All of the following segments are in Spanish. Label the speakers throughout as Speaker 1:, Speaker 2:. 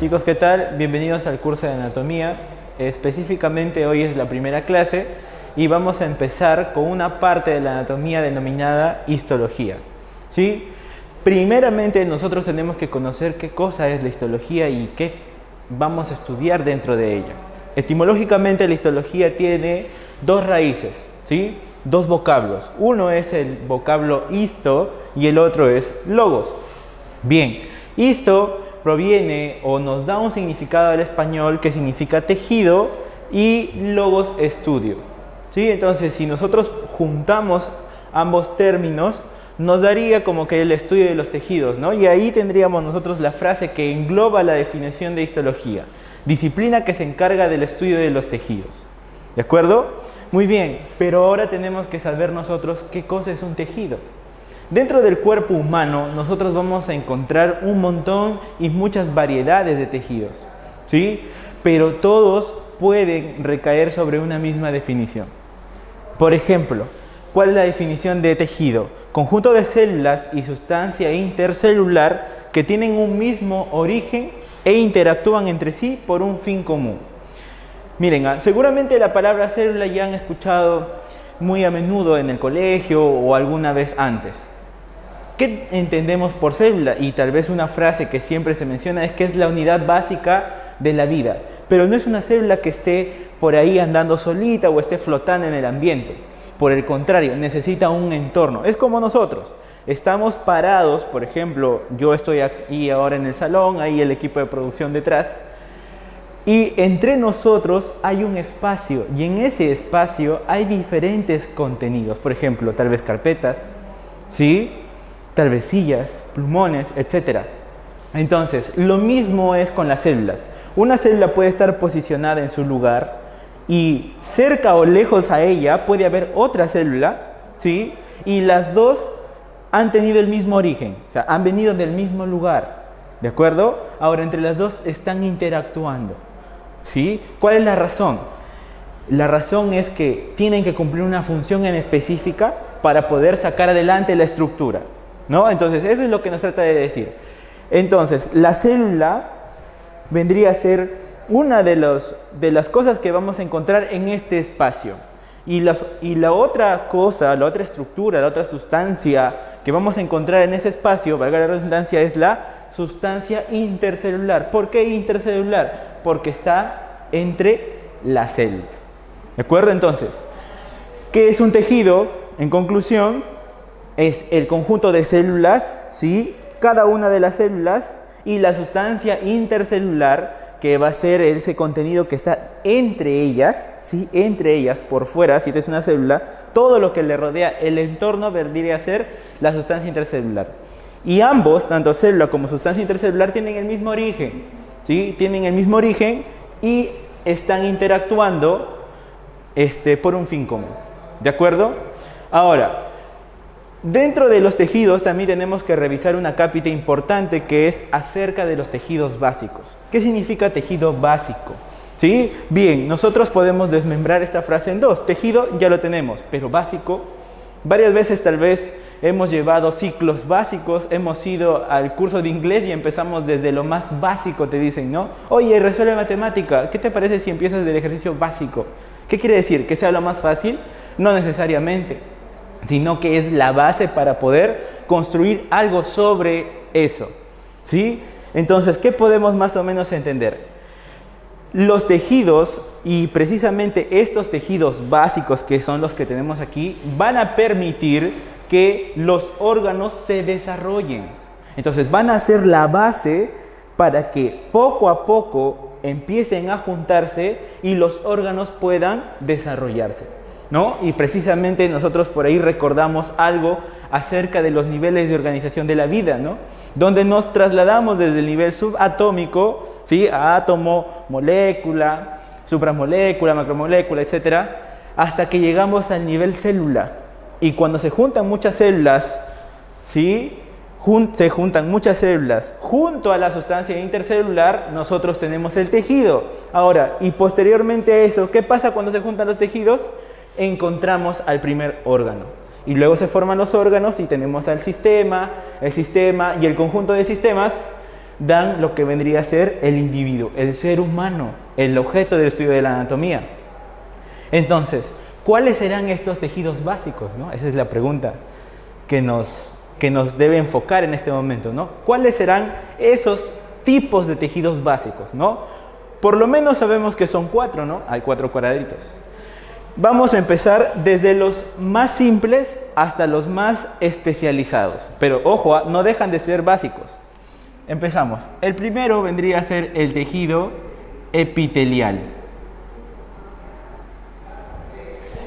Speaker 1: Chicos, ¿qué tal? Bienvenidos al curso de anatomía. Específicamente hoy es la primera clase y vamos a empezar con una parte de la anatomía denominada histología. ¿Sí? Primeramente nosotros tenemos que conocer qué cosa es la histología y qué vamos a estudiar dentro de ella. Etimológicamente la histología tiene dos raíces, ¿sí? Dos vocablos. Uno es el vocablo histo y el otro es logos. Bien, histo proviene o nos da un significado al español que significa tejido y logos estudio. ¿Sí? Entonces, si nosotros juntamos ambos términos, nos daría como que el estudio de los tejidos, ¿no? Y ahí tendríamos nosotros la frase que engloba la definición de histología: disciplina que se encarga del estudio de los tejidos. ¿De acuerdo? Muy bien, pero ahora tenemos que saber nosotros qué cosa es un tejido. Dentro del cuerpo humano nosotros vamos a encontrar un montón y muchas variedades de tejidos, ¿sí? Pero todos pueden recaer sobre una misma definición. Por ejemplo, ¿cuál es la definición de tejido? Conjunto de células y sustancia intercelular que tienen un mismo origen e interactúan entre sí por un fin común. Miren, seguramente la palabra célula ya han escuchado muy a menudo en el colegio o alguna vez antes. ¿Qué entendemos por célula? Y tal vez una frase que siempre se menciona es que es la unidad básica de la vida. Pero no es una célula que esté por ahí andando solita o esté flotando en el ambiente. Por el contrario, necesita un entorno. Es como nosotros. Estamos parados, por ejemplo, yo estoy aquí ahora en el salón, ahí el equipo de producción detrás. Y entre nosotros hay un espacio y en ese espacio hay diferentes contenidos. Por ejemplo, tal vez carpetas, ¿sí? Tal vez sillas, plumones, etc. Entonces, lo mismo es con las células. Una célula puede estar posicionada en su lugar y cerca o lejos a ella puede haber otra célula, ¿sí? Y las dos han tenido el mismo origen, o sea, han venido del mismo lugar, ¿de acuerdo? Ahora, entre las dos están interactuando, ¿sí? ¿Cuál es la razón? La razón es que tienen que cumplir una función en específica para poder sacar adelante la estructura, ¿no? Entonces, eso es lo que nos trata de decir. Entonces, la célula vendría a ser una de las cosas que vamos a encontrar en este espacio. Y la otra cosa, la otra estructura, la otra sustancia que vamos a encontrar en ese espacio, valga la redundancia, es la sustancia intercelular. ¿Por qué intercelular? Porque está entre las células. ¿De acuerdo? Entonces, ¿qué es un tejido? En conclusión, es el conjunto de células, ¿sí? Cada una de las células y la sustancia intercelular, que va a ser ese contenido que está entre ellas, ¿sí? Entre ellas, por fuera, si es una célula, todo lo que le rodea el entorno vendría a ser la sustancia intercelular. Y ambos, tanto célula como sustancia intercelular, tienen el mismo origen, ¿sí? Tienen el mismo origen y están interactuando por un fin común. ¿De acuerdo? Ahora, dentro de los tejidos también tenemos que revisar una cápita importante que es acerca de los tejidos básicos. ¿Qué significa tejido básico? ¿Sí? Bien, nosotros podemos desmembrar esta frase en dos. Tejido ya lo tenemos, pero básico, varias veces tal vez hemos llevado ciclos básicos, hemos ido al curso de inglés y empezamos desde lo más básico, te dicen, ¿no? Oye, resuelve matemática, ¿qué te parece si empiezas del ejercicio básico? ¿Qué quiere decir? ¿Que sea lo más fácil? No necesariamente, sino que es la base para poder construir algo sobre eso, ¿sí? Entonces, ¿qué podemos más o menos entender? Los tejidos, y precisamente estos tejidos básicos que son los que tenemos aquí, van a permitir que los órganos se desarrollen. Entonces, van a ser la base para que poco a poco empiecen a juntarse y los órganos puedan desarrollarse, ¿no? Y precisamente nosotros por ahí recordamos algo acerca de los niveles de organización de la vida, ¿no? Donde nos trasladamos desde el nivel subatómico, ¿sí? A átomo, molécula, supramolécula, macromolécula, etcétera, hasta que llegamos al nivel célula. Y cuando se juntan muchas células, ¿sí? Se juntan muchas células junto a la sustancia intercelular, nosotros tenemos el tejido. Ahora, y posteriormente a eso, ¿qué pasa cuando se juntan los tejidos? Encontramos al primer órgano. Y luego se forman los órganos y tenemos al sistema, el sistema y el conjunto de sistemas dan lo que vendría a ser el individuo, el ser humano, el objeto del estudio de la anatomía. Entonces, ¿cuáles serán estos tejidos básicos, ¿no? Esa es la pregunta que nos debe enfocar en este momento, ¿no? ¿Cuáles serán esos tipos de tejidos básicos, ¿no? Por lo menos sabemos que son 4, ¿no? Hay 4 cuadraditos. Vamos a empezar desde los más simples hasta los más especializados. Pero ojo, no dejan de ser básicos. Empezamos. El primero vendría a ser el tejido epitelial.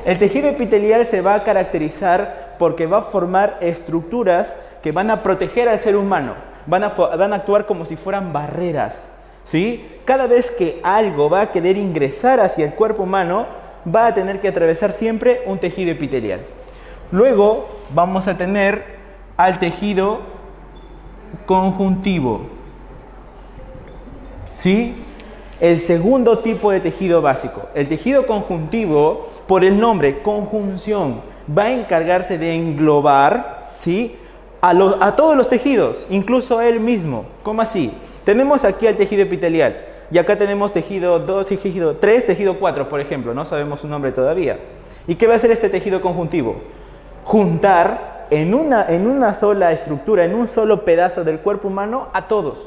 Speaker 1: El tejido epitelial se va a caracterizar porque va a formar estructuras que van a proteger al ser humano. Van a actuar como si fueran barreras, ¿sí? Cada vez que algo va a querer ingresar hacia el cuerpo humano, va a tener que atravesar siempre un tejido epitelial. Luego vamos a tener al tejido conjuntivo, ¿sí? El segundo tipo de tejido básico. El tejido conjuntivo, por el nombre conjunción, va a encargarse de englobar, ¿sí?, a todos los tejidos, incluso él mismo. ¿Cómo así? Tenemos aquí al tejido epitelial y acá tenemos tejido 2, tejido 3, tejido 4, por ejemplo. No sabemos su nombre todavía. ¿Y qué va a hacer este tejido conjuntivo? Juntar en una sola estructura, en un solo pedazo del cuerpo humano a todos.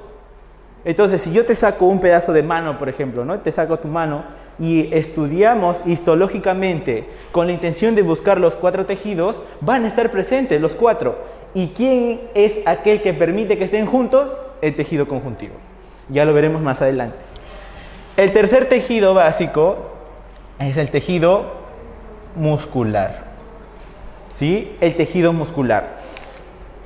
Speaker 1: Entonces, si yo te saco un pedazo de mano, por ejemplo, ¿no? Te saco tu mano y estudiamos histológicamente con la intención de buscar los 4 tejidos, van a estar presentes los 4. ¿Y quién es aquel que permite que estén juntos? El tejido conjuntivo. Ya lo veremos más adelante. El tercer tejido básico es el tejido muscular. ¿Sí? El tejido muscular.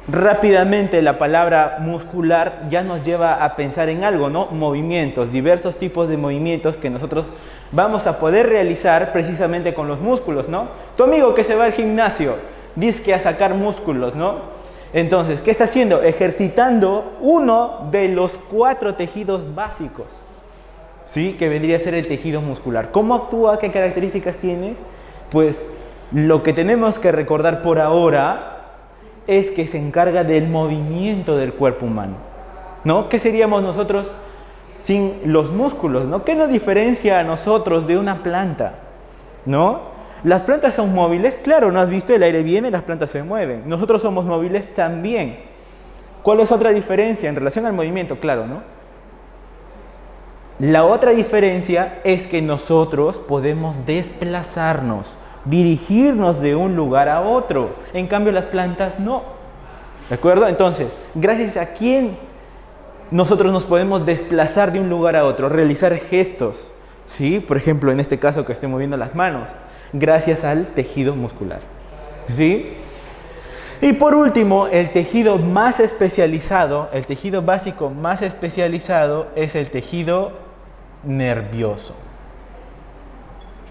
Speaker 1: Rápidamente la palabra muscular ya nos lleva a pensar en algo, ¿no? Movimientos, diversos tipos de movimientos que nosotros vamos a poder realizar precisamente con los músculos, ¿no? Tu amigo que se va al gimnasio, dice que a sacar músculos, ¿no? Entonces, ¿qué está haciendo? Ejercitando uno de los 4 tejidos básicos, ¿sí? Que vendría a ser el tejido muscular. ¿Cómo actúa? ¿Qué características tiene? Pues lo que tenemos que recordar por ahora es que se encarga del movimiento del cuerpo humano, ¿no? ¿Qué seríamos nosotros sin los músculos, ¿no? ¿Qué nos diferencia a nosotros de una planta, ¿no? ¿Las plantas son móviles? Claro, ¿no has visto? El aire viene, las plantas se mueven. Nosotros somos móviles también. ¿Cuál es otra diferencia en relación al movimiento? Claro, ¿no? La otra diferencia es que nosotros podemos desplazarnos, dirigirnos de un lugar a otro. En cambio, las plantas no. ¿De acuerdo? Entonces, gracias a quién nosotros nos podemos desplazar de un lugar a otro, realizar gestos, ¿sí? Por ejemplo, en este caso que estoy moviendo las manos, gracias al tejido muscular, ¿sí? Y por último, el tejido más especializado, el tejido básico más especializado es el tejido nervioso.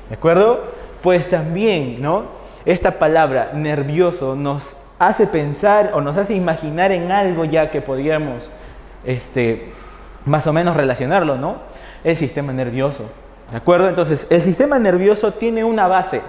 Speaker 1: ¿De acuerdo? Pues también, ¿no? Esta palabra nervioso nos hace pensar o nos hace imaginar en algo ya que podríamos más o menos relacionarlo, ¿no? El sistema nervioso. ¿De acuerdo? Entonces, el sistema nervioso tiene una base.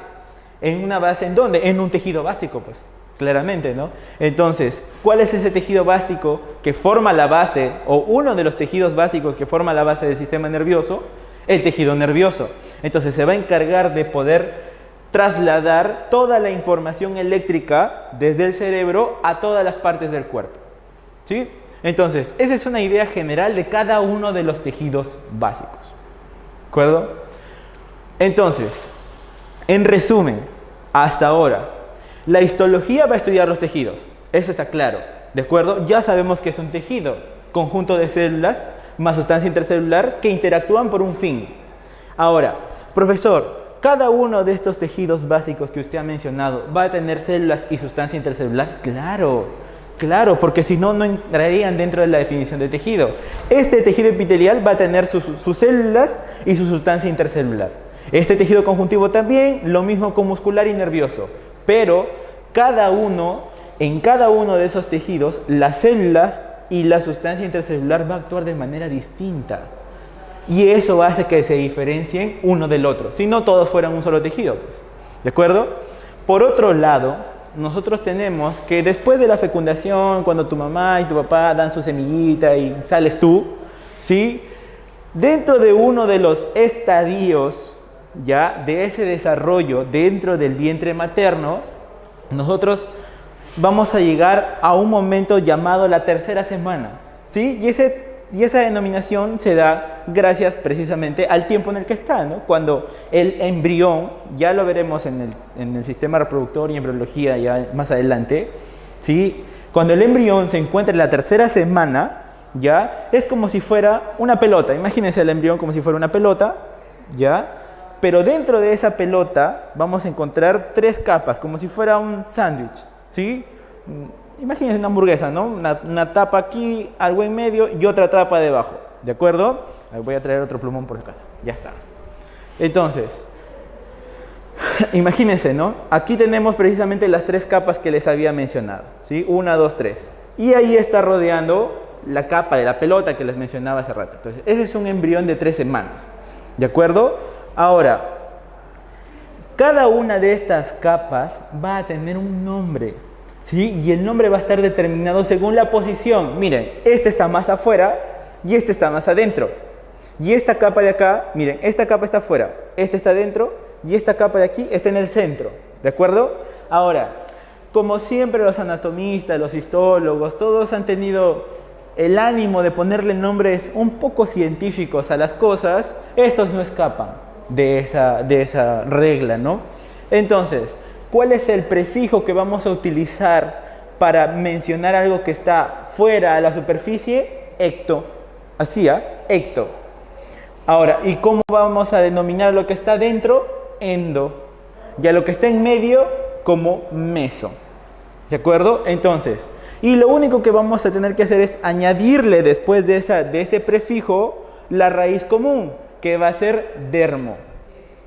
Speaker 1: ¿En una base en dónde? En un tejido básico, pues, claramente, ¿no? Entonces, ¿cuál es ese tejido básico que forma la base, o uno de los tejidos básicos que forma la base del sistema nervioso? El tejido nervioso. Entonces, se va a encargar de poder trasladar toda la información eléctrica desde el cerebro a todas las partes del cuerpo, ¿sí? Entonces, esa es una idea general de cada uno de los tejidos básicos. ¿De acuerdo? Entonces, en resumen, hasta ahora, la histología va a estudiar los tejidos. Eso está claro. ¿De acuerdo? Ya sabemos que es un tejido, conjunto de células más sustancia intercelular que interactúan por un fin. Ahora, profesor, ¿cada uno de estos tejidos básicos que usted ha mencionado va a tener células y sustancia intercelular? Claro. Claro, porque si no, no entrarían dentro de la definición de tejido. Este tejido epitelial va a tener sus células y su sustancia intercelular. Este tejido conjuntivo también, lo mismo con muscular y nervioso. Pero en cada uno de esos tejidos, las células y la sustancia intercelular va a actuar de manera distinta. Y eso hace que se diferencien uno del otro. Si no, todos fueran un solo tejido, pues. ¿De acuerdo? Por otro lado, nosotros tenemos que después de la fecundación, cuando tu mamá y tu papá dan su semillita y sales tú, ¿sí? Dentro de uno de los estadios, ya, de ese desarrollo dentro del vientre materno, nosotros vamos a llegar a un momento llamado la tercera semana, ¿sí? Y esa denominación se da gracias precisamente al tiempo en el que está, ¿no? Cuando el embrión, ya lo veremos en el sistema reproductor y embriología ya más adelante, ¿sí? Cuando el embrión se encuentra en la tercera semana, ya, es como si fuera una pelota. Imagínense el embrión como si fuera una pelota, ¿ya? Pero dentro de esa pelota vamos a encontrar tres capas, como si fuera un sándwich, ¿sí? Imagínense una hamburguesa, ¿no? Una tapa aquí, algo en medio y otra tapa debajo, ¿de acuerdo? Voy a traer otro plumón por si acaso, ya está. Entonces, imagínense, ¿no? Aquí tenemos precisamente las tres capas que les había mencionado, ¿sí? 1, 2, 3. Y ahí está rodeando la capa de la pelota que les mencionaba hace rato. Entonces, ese es un embrión de 3 semanas, ¿de acuerdo? Ahora, cada una de estas capas va a tener un nombre, ¿sí? Y el nombre va a estar determinado según la posición. Miren, este está más afuera y este está más adentro. Y esta capa de acá, miren, esta capa está afuera, esta está adentro y esta capa de aquí está en el centro, ¿de acuerdo? Ahora, como siempre los anatomistas, los histólogos, todos han tenido el ánimo de ponerle nombres un poco científicos a las cosas, estos no escapan de esa regla, ¿no? Entonces, ¿cuál es el prefijo que vamos a utilizar para mencionar algo que está fuera a la superficie? Ecto. Así, ecto. Ahora, ¿y cómo vamos a denominar lo que está dentro? Endo. Y a lo que está en medio, como meso. ¿De acuerdo? Entonces, y lo único que vamos a tener que hacer es añadirle después de ese prefijo la raíz común, que va a ser dermo.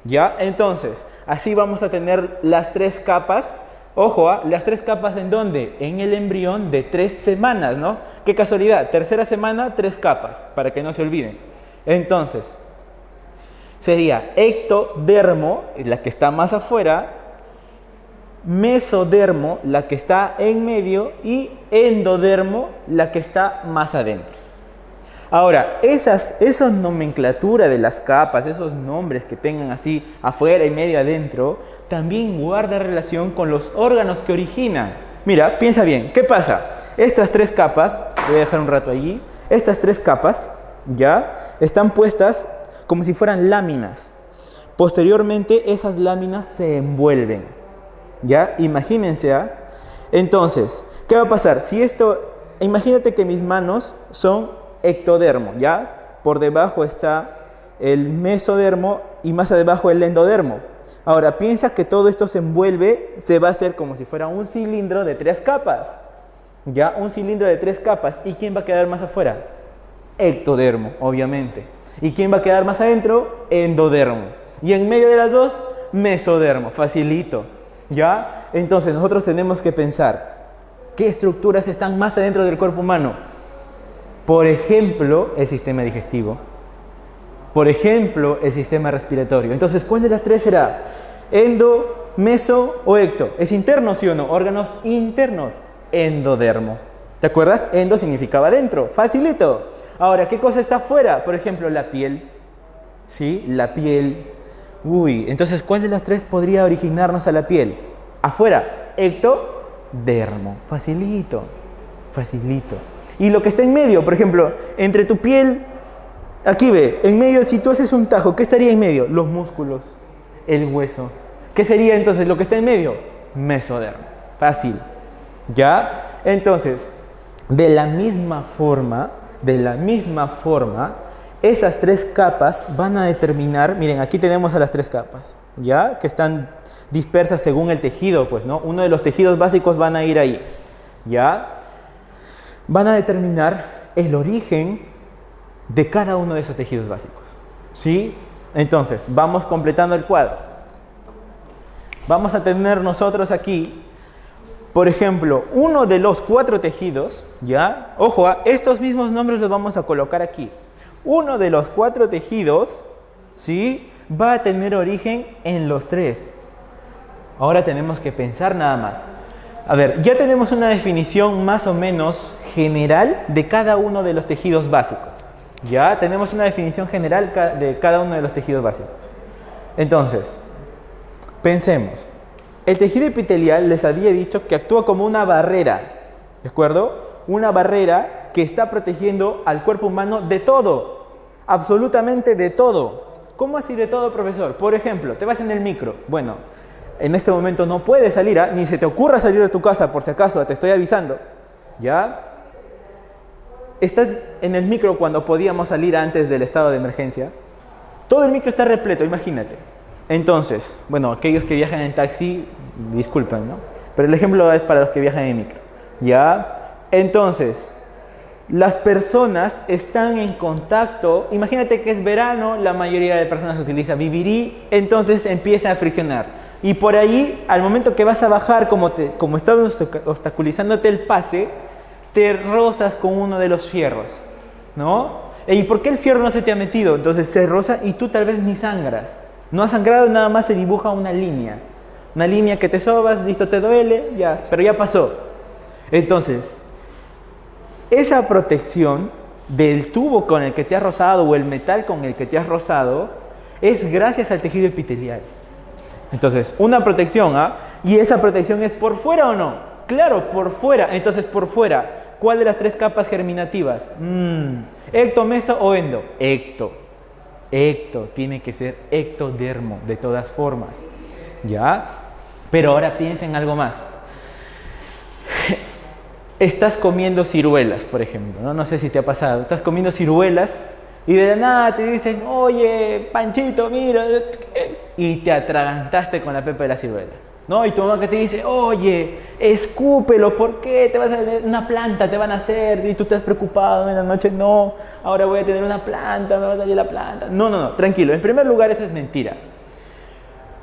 Speaker 1: ¿Ya? Entonces, así vamos a tener las tres capas. Ojo, las tres capas ¿en dónde? En el embrión de 3 semanas, ¿no? Qué casualidad, tercera semana, 3 capas, para que no se olviden. Entonces, sería ectodermo, la que está más afuera, mesodermo, la que está en medio, y endodermo, la que está más adentro. Ahora, esas nomenclatura de las capas, esos nombres que tengan así afuera y medio adentro, también guarda relación con los órganos que originan. Mira, piensa bien, ¿qué pasa? Estas 3 capas, voy a dejar un rato allí, estas 3 capas, ya, están puestas como si fueran láminas. Posteriormente, esas láminas se envuelven. ¿Ya? Imagínense, Entonces, ¿qué va a pasar? Si esto, imagínate que mis manos son ectodermo, ¿ya? Por debajo está el mesodermo y más abajo el endodermo. Ahora, piensa que todo esto se envuelve, se va a hacer como si fuera un cilindro de 3 capas. ¿Ya? Un cilindro de 3 capas. ¿Y quién va a quedar más afuera? Ectodermo, obviamente. ¿Y quién va a quedar más adentro? Endodermo. Y en medio de las dos, mesodermo. Facilito. ¿Ya? Entonces nosotros tenemos que pensar qué estructuras están más adentro del cuerpo humano. Por ejemplo, el sistema digestivo. Por ejemplo, el sistema respiratorio. Entonces, ¿cuál de las 3 será? ¿Endo, meso o ecto? ¿Es interno, sí o no? Órganos internos. Endodermo. ¿Te acuerdas? Endo significaba dentro. Facilito. Ahora, ¿qué cosa está afuera? Por ejemplo, la piel. ¿Sí? La piel. Uy, entonces, ¿cuál de las 3 podría originarnos a la piel? Afuera, ectodermo. Facilito, facilito. Y lo que está en medio, por ejemplo, entre tu piel, aquí ve, en medio, si tú haces un tajo, ¿qué estaría en medio? Los músculos, el hueso. ¿Qué sería entonces lo que está en medio? Mesodermo. Fácil. ¿Ya? Entonces, de la misma forma, esas 3 capas van a determinar, miren, aquí tenemos a las 3 capas, ¿ya? Que están dispersas según el tejido, pues, ¿no? Uno de los tejidos básicos van a ir ahí, ¿ya? Van a determinar el origen de cada uno de esos tejidos básicos, ¿sí? Entonces, vamos completando el cuadro. Vamos a tener nosotros aquí, por ejemplo, uno de los 4 tejidos, ¿ya? Ojo, estos mismos nombres los vamos a colocar aquí. Uno de los 4 tejidos, ¿sí? Va a tener origen en los 3. Ahora tenemos que pensar nada más. A ver, ya tenemos una definición más o menos general de cada uno de los tejidos básicos. Ya tenemos una definición general de cada uno de los tejidos básicos. Entonces, pensemos. El tejido epitelial les había dicho que actúa como una barrera, ¿de acuerdo? Una barrera que está protegiendo al cuerpo humano de todo, absolutamente de todo. ¿Cómo así de todo, profesor? Por ejemplo, te vas en el micro. Bueno, en este momento no puedes salir, ni se te ocurra salir de tu casa, por si acaso, te estoy avisando. ¿Ya? Estás en el micro cuando podíamos salir antes del estado de emergencia. Todo el micro está repleto, imagínate. Entonces, bueno, aquellos que viajan en taxi, disculpen, ¿no? Pero el ejemplo es para los que viajan en micro. ¿Ya? Entonces, las personas están en contacto. Imagínate que es verano, la mayoría de personas utiliza BBD, entonces empieza a friccionar. Y por ahí, al momento que vas a bajar, como está obstaculizándote el pase, te rozas con uno de los fierros, ¿no? ¿Y por qué el fierro no se te ha metido? Entonces se roza y tú tal vez ni sangras. No has sangrado, nada más se dibuja una línea. Una línea que te sobas, listo, te duele, ya, pero ya pasó. Entonces, esa protección del tubo con el que te has rozado o el metal con el que te has rozado es gracias al tejido epitelial. Entonces, una protección, ¿ah? ¿Y esa protección es por fuera o no? Claro, por fuera. Entonces, por fuera, ¿cuál de las tres capas germinativas? ¿Ecto, meso o endo? Ecto. Ecto, tiene que ser ectodermo, de todas formas. ¿Ya? Pero ahora piensa en algo más. Estás comiendo ciruelas, por ejemplo, ¿no? No sé si te ha pasado. Estás comiendo ciruelas y de la nada te dicen, oye, Panchito, mira, y te atragantaste con la pepa de la ciruela, ¿no? Y tu mamá que te dice, oye, escúpelo, ¿por qué? Te vas a tener una planta, te van a hacer, y tú te has preocupado en la noche, no, ahora voy a tener una planta, me va a salir la planta. No, no, no, tranquilo. En primer lugar, eso es mentira.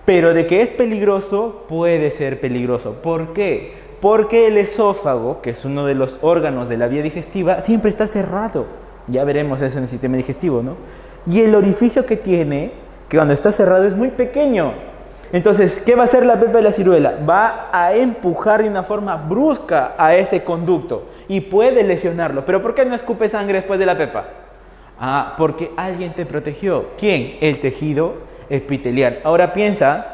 Speaker 1: Pero de que es peligroso, puede ser peligroso. ¿Por qué? Porque el esófago, que es uno de los órganos de la vía digestiva, siempre está cerrado. Ya veremos eso en el sistema digestivo, ¿no? Y el orificio que tiene, que cuando está cerrado es muy pequeño. Entonces, ¿qué va a hacer la pepa de la ciruela? Va a empujar de una forma brusca a ese conducto y puede lesionarlo. ¿Pero por qué no escupe sangre después de la pepa? Ah, porque alguien te protegió. ¿Quién? El tejido epitelial. Ahora piensa,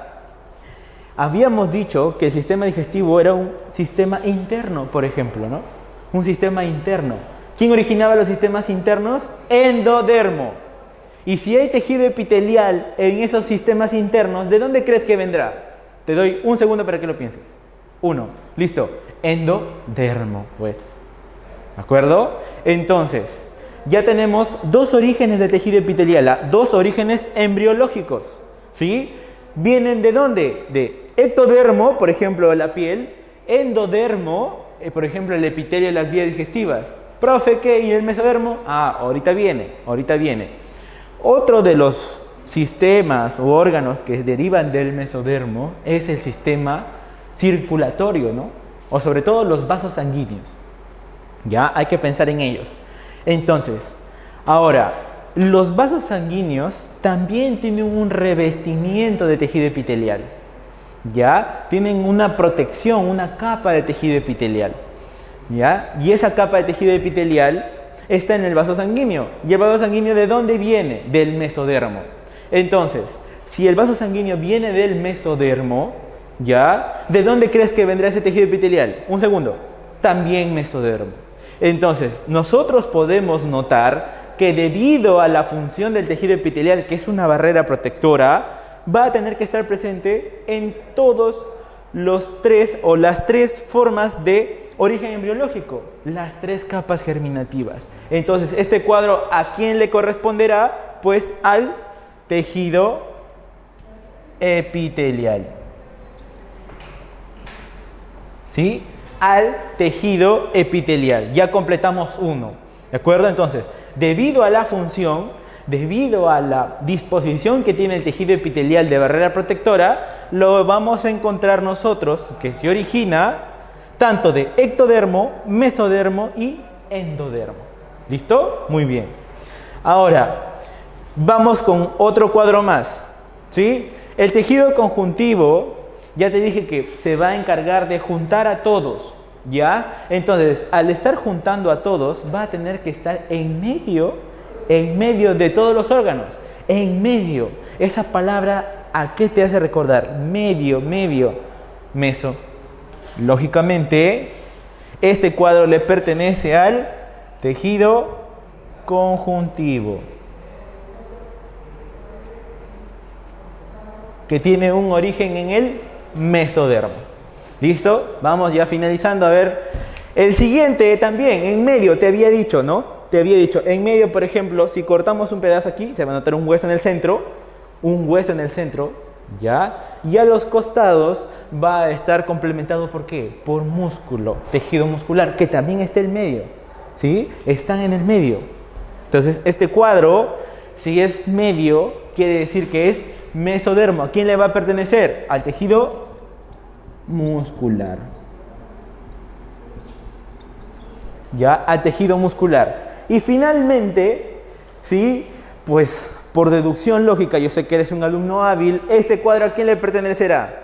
Speaker 1: habíamos dicho que el sistema digestivo era un sistema interno, por ejemplo, ¿no? Un sistema interno. ¿Quién originaba los sistemas internos? Endodermo. Y si hay tejido epitelial en esos sistemas internos, ¿de dónde crees que vendrá? Te doy un segundo para que lo pienses. 1, listo. Endodermo, pues. ¿De acuerdo? Entonces, ya tenemos dos orígenes de tejido epitelial, dos orígenes embriológicos, ¿sí? ¿Vienen de dónde? De ectodermo, por ejemplo, la piel, endodermo, por ejemplo, el epitelio de las vías digestivas. Profe, ¿qué? ¿Y el mesodermo? Ah, ahorita viene, ahorita viene. Otro de los sistemas u órganos que derivan del mesodermo es el sistema circulatorio, ¿no? O sobre todo los vasos sanguíneos. Ya, hay que pensar en ellos. Entonces, ahora, los vasos sanguíneos también tienen un revestimiento de tejido epitelial. ¿Ya? Tienen una protección, una capa de tejido epitelial. ¿Ya? Y esa capa de tejido epitelial está en el vaso sanguíneo. ¿Y el vaso sanguíneo de dónde viene? Del mesodermo. Entonces, si el vaso sanguíneo viene del mesodermo, ¿ya? ¿De dónde crees que vendrá ese tejido epitelial? Un segundo. También mesodermo. Entonces, nosotros podemos notar que debido a la función del tejido epitelial, que es una barrera protectora, va a tener que estar presente en todos los tres o las tres formas de origen embriológico, las tres capas germinativas. Entonces, este cuadro, ¿a quién le corresponderá? Pues al tejido epitelial. ¿Sí? Al tejido epitelial. Ya completamos uno. ¿De acuerdo? Entonces, debido a la función, debido a la disposición que tiene el tejido epitelial de barrera protectora, lo vamos a encontrar nosotros que se origina tanto de ectodermo, mesodermo y endodermo. ¿Listo? Muy bien. Ahora, vamos con otro cuadro más. ¿Sí? El tejido conjuntivo Ya te dije que se va a encargar de juntar a todos, ¿ya? Entonces, al estar juntando a todos, va a tener que estar en medio de todos los órganos. En medio. Esa palabra, ¿a qué te hace recordar? Medio, meso. Lógicamente, este cuadro le pertenece al tejido conjuntivo, que tiene un origen en el mesodermo. ¿Listo? Vamos ya finalizando. A ver, el siguiente también, en medio, te había dicho, ¿no? Te había dicho, en medio, por ejemplo, si cortamos un pedazo aquí, se va a notar un hueso en el centro, ¿ya? Y a los costados va a estar complementado, ¿por qué? Por músculo, tejido muscular, que también está en medio, ¿sí? Están en el medio. Entonces, este cuadro, si es medio, quiere decir que es mesodermo. ¿A quién le va a pertenecer? Al tejido muscular. Ya, al tejido muscular. Y finalmente, ¿sí? Pues por deducción lógica, yo sé que eres un alumno hábil, este cuadro ¿a quién le pertenecerá?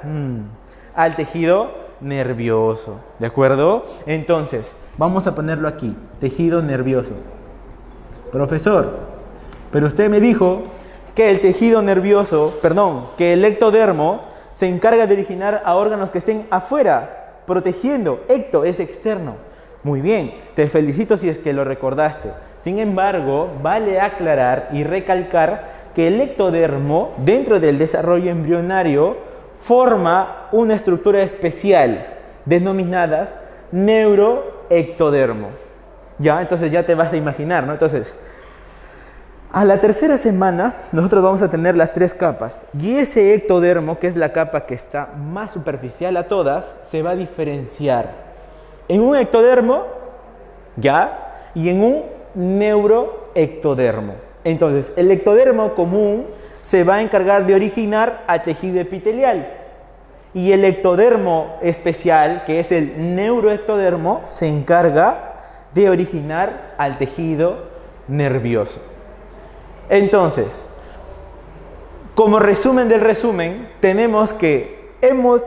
Speaker 1: Al tejido nervioso, ¿de acuerdo? Entonces, vamos a ponerlo aquí, tejido nervioso. Profesor, pero usted me dijo que el tejido nervioso, que el ectodermo se encarga de originar a órganos que estén afuera, protegiendo. Ecto es externo. Muy bien, te felicito si es que lo recordaste. Sin embargo, vale aclarar y recalcar que el ectodermo, dentro del desarrollo embrionario, forma una estructura especial denominada neuroectodermo. Ya, entonces ya te vas a imaginar, ¿no? Entonces, a la tercera semana, nosotros vamos a tener las 3 capas. Y ese ectodermo, que es la capa que está más superficial a todas, se va a diferenciar en un ectodermo, ¿ya? Y en un neuroectodermo. Entonces, el ectodermo común se va a encargar de originar al tejido epitelial. Y el ectodermo especial, que es el neuroectodermo, se encarga de originar al tejido nervioso. Entonces, como resumen del resumen, tenemos que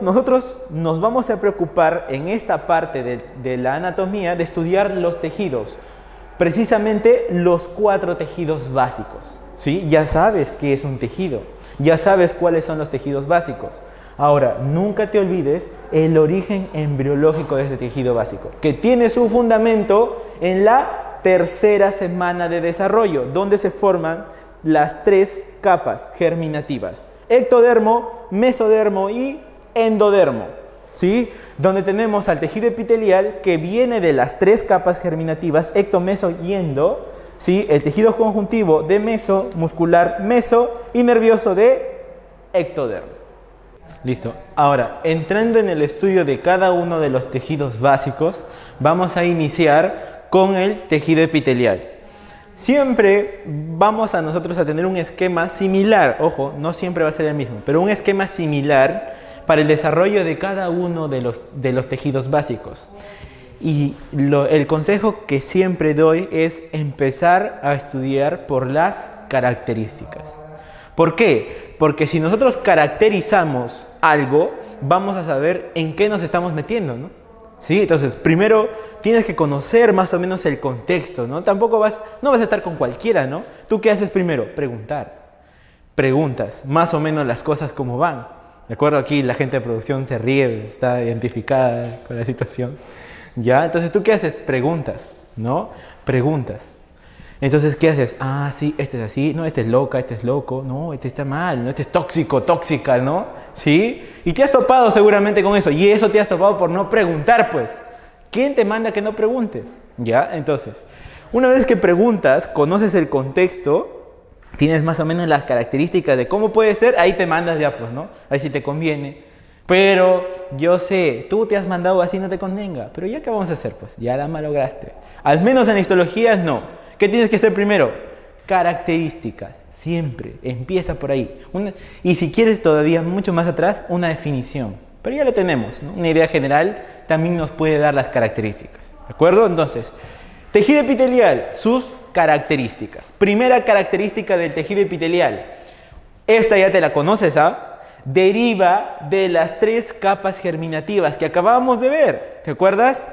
Speaker 1: nosotros nos vamos a preocupar en esta parte de la anatomía de estudiar los tejidos, precisamente los 4 tejidos básicos, ¿sí? Ya sabes qué es un tejido, ya sabes cuáles son los tejidos básicos. Ahora, nunca te olvides el origen embriológico de este tejido básico, que tiene su fundamento en la tercera semana de desarrollo, donde se forman las 3 capas germinativas: ectodermo, mesodermo y endodermo, ¿sí? Donde tenemos al tejido epitelial, que viene de las 3 capas germinativas, ecto, meso y endo, ¿sí? El tejido conjuntivo de meso, muscular meso y nervioso de ectodermo. Listo. Ahora, entrando en el estudio de cada uno de los tejidos básicos, vamos a iniciar con el tejido epitelial. Siempre vamos a nosotros a tener un esquema similar, ojo, no siempre va a ser el mismo, pero un esquema similar para el desarrollo de cada uno de los tejidos básicos. Y el consejo que siempre doy es empezar a estudiar por las características. ¿Por qué? Porque si nosotros caracterizamos algo, vamos a saber en qué nos estamos metiendo, ¿no? ¿Sí? Entonces, primero tienes que conocer más o menos el contexto, ¿no? No vas a estar con cualquiera, ¿no? ¿Tú qué haces primero? Preguntar. Preguntas más o menos las cosas como van. De acuerdo, aquí la gente de producción se ríe, está identificada con la situación. ¿Ya? Entonces, ¿tú qué haces? Preguntas, ¿no? Preguntas. Entonces, ¿qué haces? Ah, sí, este es así, no, este es loca, este es loco, no, este está mal, no, este es tóxico, tóxica, ¿no? ¿Sí? Y te has topado seguramente con eso, y eso te has topado por no preguntar, pues. ¿Quién te manda que no preguntes? ¿Ya? Entonces, una vez que preguntas, conoces el contexto, tienes más o menos las características de cómo puede ser, ahí te mandas ya, pues, ¿no? Ahí sí te conviene. Pero yo sé, tú te has mandado así, no te convenga. Pero ya, ¿qué vamos a hacer? Pues ya la malograste. Al menos en histologías no. ¿Qué tienes que hacer primero? Características. Siempre. Empieza por ahí. Y si quieres todavía mucho más atrás, una definición. Pero ya lo tenemos, ¿no? Una idea general también nos puede dar las características. ¿De acuerdo? Entonces, tejido epitelial, sus características. Primera característica del tejido epitelial. Esta ya te la conoces, ¿ah? deriva de las 3 capas germinativas que acabamos de ver. ¿Te acuerdas?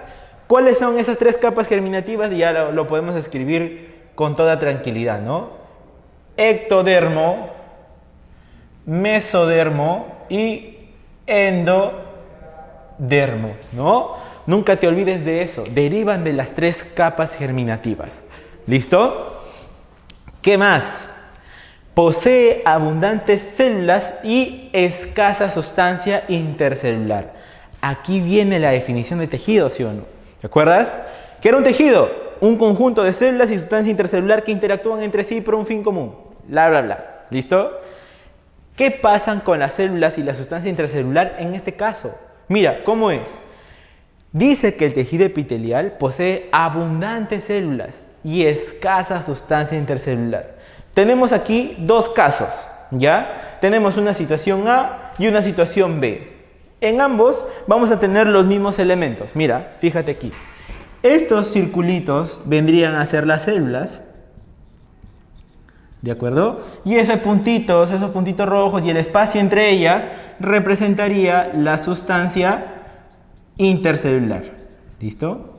Speaker 1: ¿Cuáles son esas 3 capas germinativas? Y ya lo podemos escribir con toda tranquilidad, ¿no? Ectodermo, mesodermo y endodermo, ¿no? Nunca te olvides de eso. Derivan de las 3 capas germinativas. ¿Listo? ¿Qué más? Posee abundantes células y escasa sustancia intercelular. Aquí viene la definición de tejido, ¿sí o no? ¿Te acuerdas? ¿Qué era un tejido? Un conjunto de células y sustancia intercelular que interactúan entre sí por un fin común. Bla, bla, bla. ¿Listo? ¿Qué pasan con las células y la sustancia intercelular en este caso? Mira, ¿cómo es? Dice que el tejido epitelial posee abundantes células y escasa sustancia intercelular. Tenemos aquí 2 casos, ¿ya? Tenemos una situación A y una situación B. En ambos vamos a tener los mismos elementos. Mira, fíjate aquí. Estos circulitos vendrían a ser las células, ¿de acuerdo? Y esos puntitos rojos y el espacio entre ellas representaría la sustancia intercelular. ¿Listo?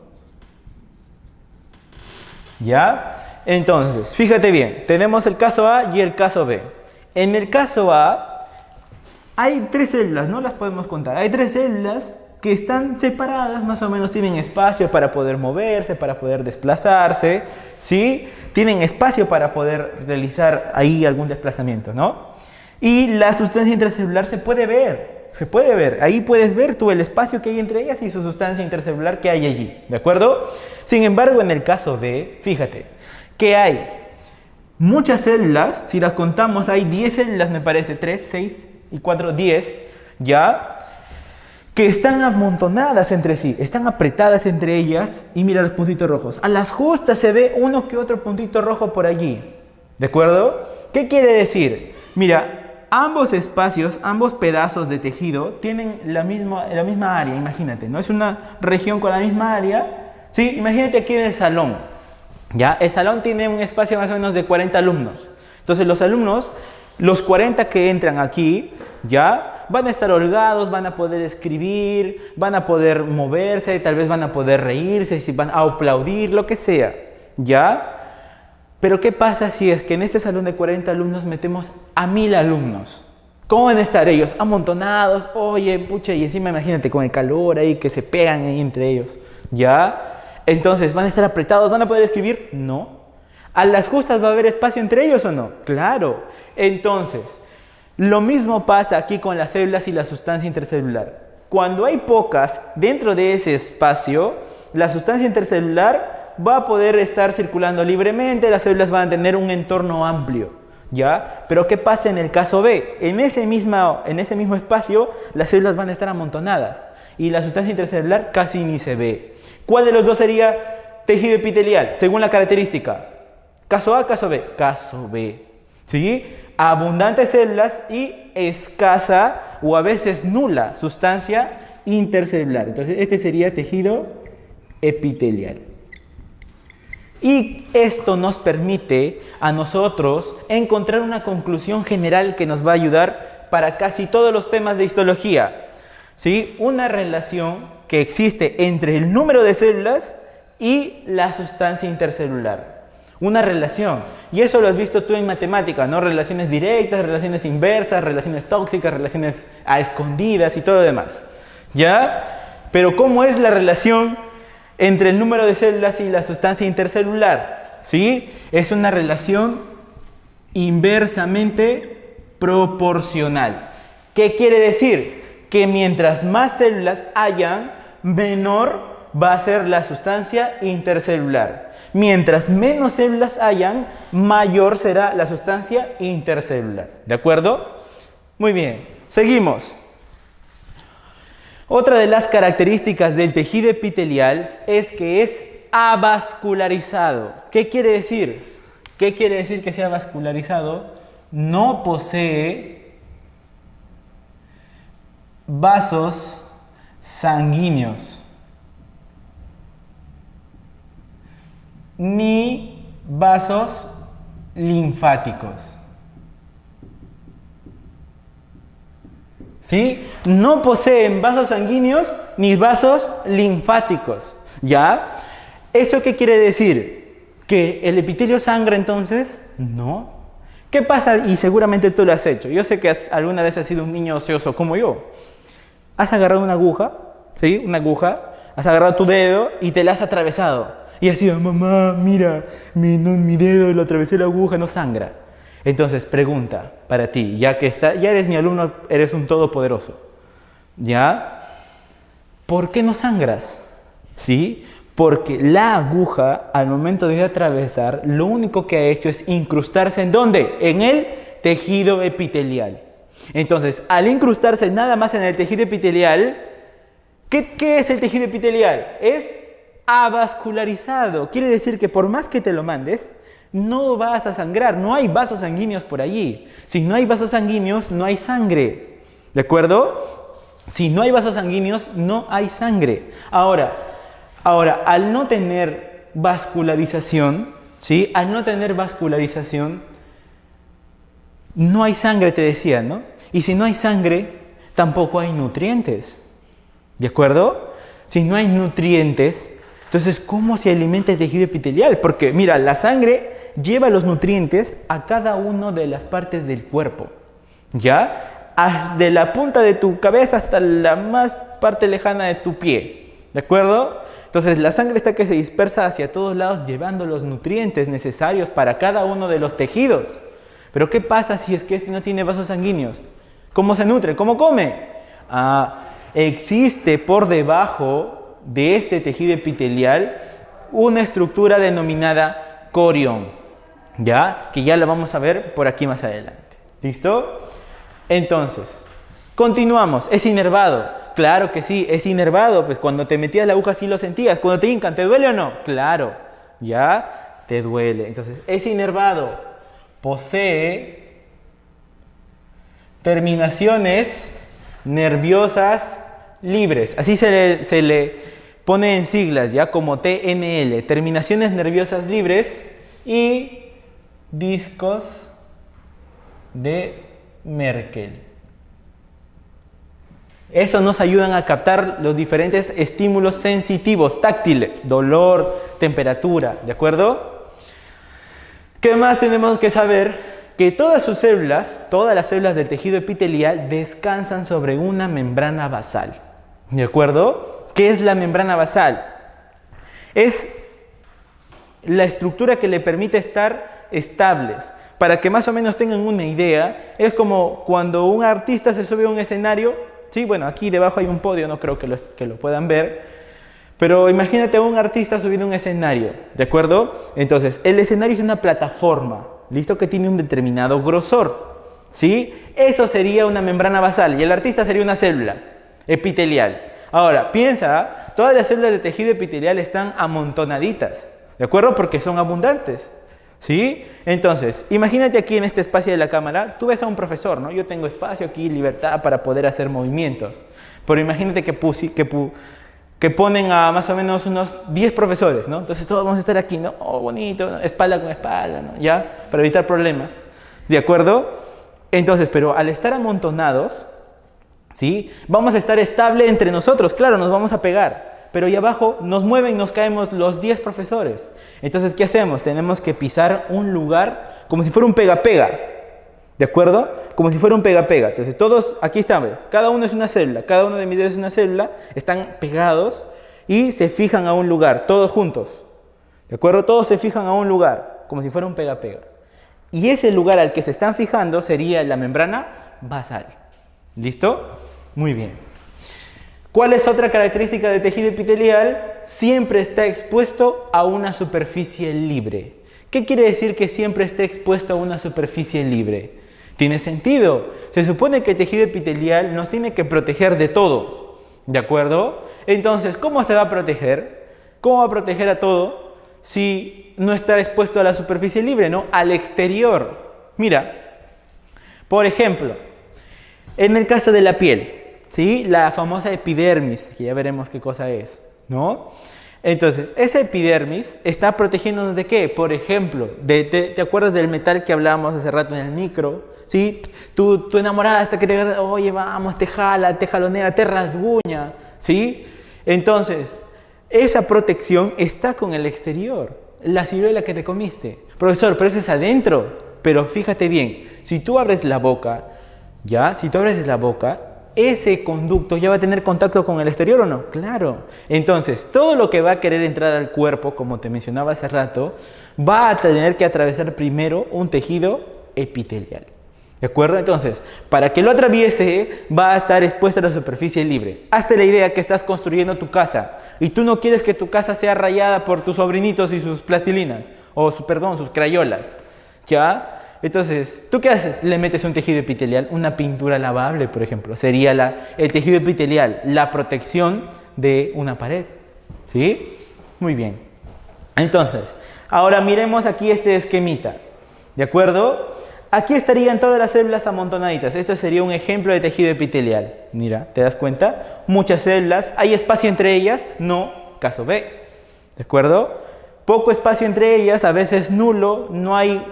Speaker 1: ¿Ya? Entonces, fíjate bien, tenemos el caso A y el caso B. En el caso A hay 3 células, no las podemos contar. Hay 3 células que están separadas, más o menos tienen espacio para poder moverse, para poder desplazarse, ¿sí? Tienen espacio para poder realizar ahí algún desplazamiento, ¿no? Y la sustancia intercelular se puede ver. Ahí puedes ver tú el espacio que hay entre ellas y su sustancia intercelular que hay allí, ¿de acuerdo? Sin embargo, en el caso B, fíjate, que hay muchas células, si las contamos hay 10 células me parece, 3, 6 y 4, 10, ¿ya? Que están amontonadas entre sí, están apretadas entre ellas y mira los puntitos rojos. A las justas se ve uno que otro puntito rojo por allí, ¿de acuerdo? ¿Qué quiere decir? Mira, ambos espacios, ambos pedazos de tejido tienen la misma área, imagínate, ¿no? Es una región con la misma área, ¿sí? Imagínate aquí en el salón. ¿Ya? El salón tiene un espacio más o menos de 40 alumnos. Entonces los alumnos, los 40 que entran aquí, ¿ya? Van a estar holgados, van a poder escribir, van a poder moverse, tal vez van a poder reírse, si van a aplaudir, lo que sea, ¿ya? Pero ¿qué pasa si es que en este salón de 40 alumnos metemos a 1000 alumnos? ¿Cómo van a estar ellos? Amontonados, oye, pucha, y encima imagínate con el calor ahí que se pegan ahí entre ellos, ¿ya? Entonces, ¿van a estar apretados? ¿Van a poder escribir? No. ¿A las justas va a haber espacio entre ellos o no? Claro. Entonces, lo mismo pasa aquí con las células y la sustancia intercelular. Cuando hay pocas dentro de ese espacio, la sustancia intercelular va a poder estar circulando libremente, las células van a tener un entorno amplio, ¿ya? Pero ¿qué pasa en el caso B? En ese mismo espacio, las células van a estar amontonadas y la sustancia intercelular casi ni se ve. ¿Cuál de los dos sería tejido epitelial, según la característica? ¿Caso A, caso B? Caso B. ¿Sí? Abundantes células y escasa o a veces nula sustancia intercelular. Entonces, este sería tejido epitelial. Y esto nos permite a nosotros encontrar una conclusión general que nos va a ayudar para casi todos los temas de histología. ¿Sí? Una relación que existe entre el número de células y la sustancia intercelular. Una relación. Y eso lo has visto tú en matemática, ¿no? Relaciones directas, relaciones inversas, relaciones tóxicas, relaciones a escondidas y todo lo demás. ¿Ya? Pero ¿cómo es la relación entre el número de células y la sustancia intercelular? ¿Sí? Es una relación inversamente proporcional. ¿Qué quiere decir? Que mientras más células hayan, menor va a ser la sustancia intercelular. Mientras menos células hayan, mayor será la sustancia intercelular. ¿De acuerdo? Muy bien, seguimos. Otra de las características del tejido epitelial es que es avascularizado. ¿Qué quiere decir? ¿Qué quiere decir que sea vascularizado? No posee vasos sanguíneos ni vasos linfáticos. ¿Sí? No poseen vasos sanguíneos ni vasos linfáticos, ¿ya? ¿Eso qué quiere decir? ¿Que el epitelio sangra entonces? No. ¿Qué pasa? Y seguramente tú lo has hecho. Yo sé que alguna vez has sido un niño ocioso como yo. Has agarrado una aguja, ¿sí? Una aguja, has agarrado tu dedo y te la has atravesado. Y has sido, mamá, mira, mi dedo, lo atravesé la aguja, no sangra. Entonces, pregunta para ti, ya eres mi alumno, eres un todopoderoso. ¿Ya? ¿Por qué no sangras? ¿Sí? Porque la aguja, al momento de atravesar, lo único que ha hecho es incrustarse ¿en dónde? En el tejido epitelial. Entonces, al incrustarse nada más en el tejido epitelial, ¿qué es el tejido epitelial? Es avascularizado. Quiere decir que por más que te lo mandes, no vas a sangrar, no hay vasos sanguíneos por allí. Si no hay vasos sanguíneos, no hay sangre. ¿De acuerdo? Si no hay vasos sanguíneos, no hay sangre. Ahora, al no tener vascularización, ¿sí? Al no tener vascularización, no hay sangre, te decía, ¿no? Y si no hay sangre, tampoco hay nutrientes. ¿De acuerdo? Si no hay nutrientes, entonces, ¿cómo se alimenta el tejido epitelial? Porque, mira, la sangre lleva los nutrientes a cada una de las partes del cuerpo, ¿ya? De la punta de tu cabeza hasta la más parte lejana de tu pie, ¿de acuerdo? Entonces, la sangre está que se dispersa hacia todos lados llevando los nutrientes necesarios para cada uno de los tejidos. Pero, ¿qué pasa si es que este no tiene vasos sanguíneos? ¿Cómo se nutre? ¿Cómo come? Existe por debajo de este tejido epitelial una estructura denominada corión, ¿ya? Que ya la vamos a ver por aquí más adelante. ¿Listo? Entonces, continuamos. ¿Es inervado? Claro que sí, es inervado. Pues cuando te metías la aguja sí lo sentías. Cuando te hincan, ¿te duele o no? Claro, ya te duele. Entonces, es inervado. Posee terminaciones nerviosas libres. Así se le pone en siglas, ya, como TNL, terminaciones nerviosas libres, y discos de Merkel. Eso nos ayudan a captar los diferentes estímulos sensitivos, táctiles, dolor, temperatura, ¿de acuerdo? ¿Qué más tenemos que saber? Que todas las células del tejido epitelial descansan sobre una membrana basal, ¿de acuerdo? ¿Qué es la membrana basal? Es la estructura que le permite estar estables. Para que más o menos tengan una idea, es como cuando un artista se sube a un escenario, ¿sí? Bueno, aquí debajo hay un podio, no creo que lo puedan ver, pero imagínate a un artista subiendo a un escenario, ¿de acuerdo? Entonces, el escenario es una plataforma, ¿listo? Que tiene un determinado grosor, ¿sí? Eso sería una membrana basal y el artista sería una célula epitelial. Ahora, piensa, todas las células de tejido epitelial están amontonaditas, ¿de acuerdo? Porque son abundantes, ¿sí? Entonces, imagínate aquí en este espacio de la cámara, tú ves a un profesor, ¿no? Yo tengo espacio aquí, libertad para poder hacer movimientos. Pero imagínate que ponen a más o menos unos 10 profesores, ¿no? Entonces todos vamos a estar aquí, ¿no? Oh, bonito, ¿no? Espalda con espalda, ¿no? ¿Ya? Para evitar problemas, ¿de acuerdo? Entonces, pero al estar amontonados, ¿sí? Vamos a estar estable entre nosotros, claro, nos vamos a pegar, pero ahí abajo nos mueven y nos caemos los 10 profesores. Entonces, ¿qué hacemos? Tenemos que pisar un lugar como si fuera un pega-pega, ¿de acuerdo? Como si fuera un pega-pega. Entonces, todos, aquí están, cada uno es una célula, cada uno de mis dedos es una célula, están pegados y se fijan a un lugar, todos juntos, ¿de acuerdo? Todos se fijan a un lugar, como si fuera un pega-pega. Y ese lugar al que se están fijando sería la membrana basal. ¿Listo? Muy bien. ¿Cuál es otra característica del tejido epitelial? Siempre está expuesto a una superficie libre. ¿Qué quiere decir que siempre esté expuesto a una superficie libre? Tiene sentido. Se supone que el tejido epitelial nos tiene que proteger de todo, ¿de acuerdo? Entonces, ¿cómo se va a proteger? ¿Cómo va a proteger a todo si no está expuesto a la superficie libre, ¿no? Al exterior. Mira, por ejemplo, en el caso de la piel, ¿sí? La famosa epidermis, que ya veremos qué cosa es, ¿no? Entonces, esa epidermis está protegiéndonos ¿de qué? Por ejemplo, ¿te acuerdas del metal que hablábamos hace rato en el micro? ¿sí? Tu enamorada hasta que te, oye, vamos, te jala, te jalonea, te rasguña, ¿sí? Entonces, esa protección está con el exterior, la ciruela que te comiste. Profesor, pero eso es adentro. Pero fíjate bien, si tú abres la boca, ¿ya? Si tú abres la boca, ese conducto ya va a tener contacto con el exterior, ¿o no? Claro. Entonces, todo lo que va a querer entrar al cuerpo, como te mencionaba hace rato, va a tener que atravesar primero un tejido epitelial. ¿De acuerdo? Entonces, para que lo atraviese, va a estar expuesta a la superficie libre. Hazte la idea que estás construyendo tu casa y tú no quieres que tu casa sea rayada por tus sobrinitos y sus plastilinas, o perdón, sus crayolas, ¿ya? Entonces, ¿tú qué haces? Le metes un tejido epitelial, una pintura lavable, por ejemplo. Sería el tejido epitelial, la protección de una pared. ¿Sí? Muy bien. Entonces, ahora miremos aquí este esquemita. ¿De acuerdo? Aquí estarían todas las células amontonaditas. Esto sería un ejemplo de tejido epitelial. Mira, ¿te das cuenta? Muchas células. ¿Hay espacio entre ellas? No. Caso B. ¿De acuerdo? Poco espacio entre ellas, a veces nulo, no hay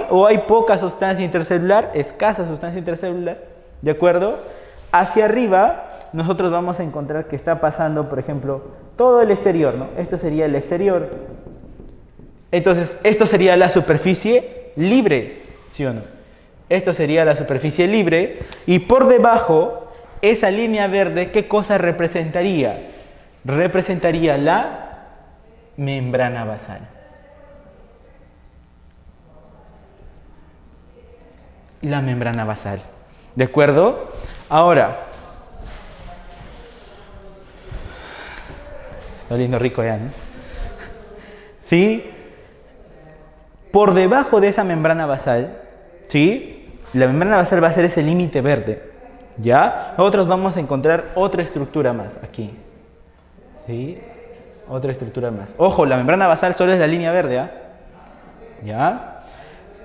Speaker 1: o hay poca sustancia intercelular, escasa sustancia intercelular, ¿de acuerdo? Hacia arriba nosotros vamos a encontrar que está pasando, por ejemplo, todo el exterior, ¿no? Esto sería el exterior. Entonces, esto sería la superficie libre, ¿sí o no? Esto sería la superficie libre y por debajo, esa línea verde, ¿qué cosa representaría? Representaría la membrana basal. La membrana basal. ¿De acuerdo? Ahora, está oliendo rico ya, ¿no? ¿Sí? Por debajo de esa membrana basal, ¿sí? La membrana basal va a ser ese límite verde, ¿ya? Nosotros vamos a encontrar otra estructura más aquí, ¿sí? Otra estructura más. Ojo, la membrana basal solo es la línea verde, ¿ah? ¿Ya?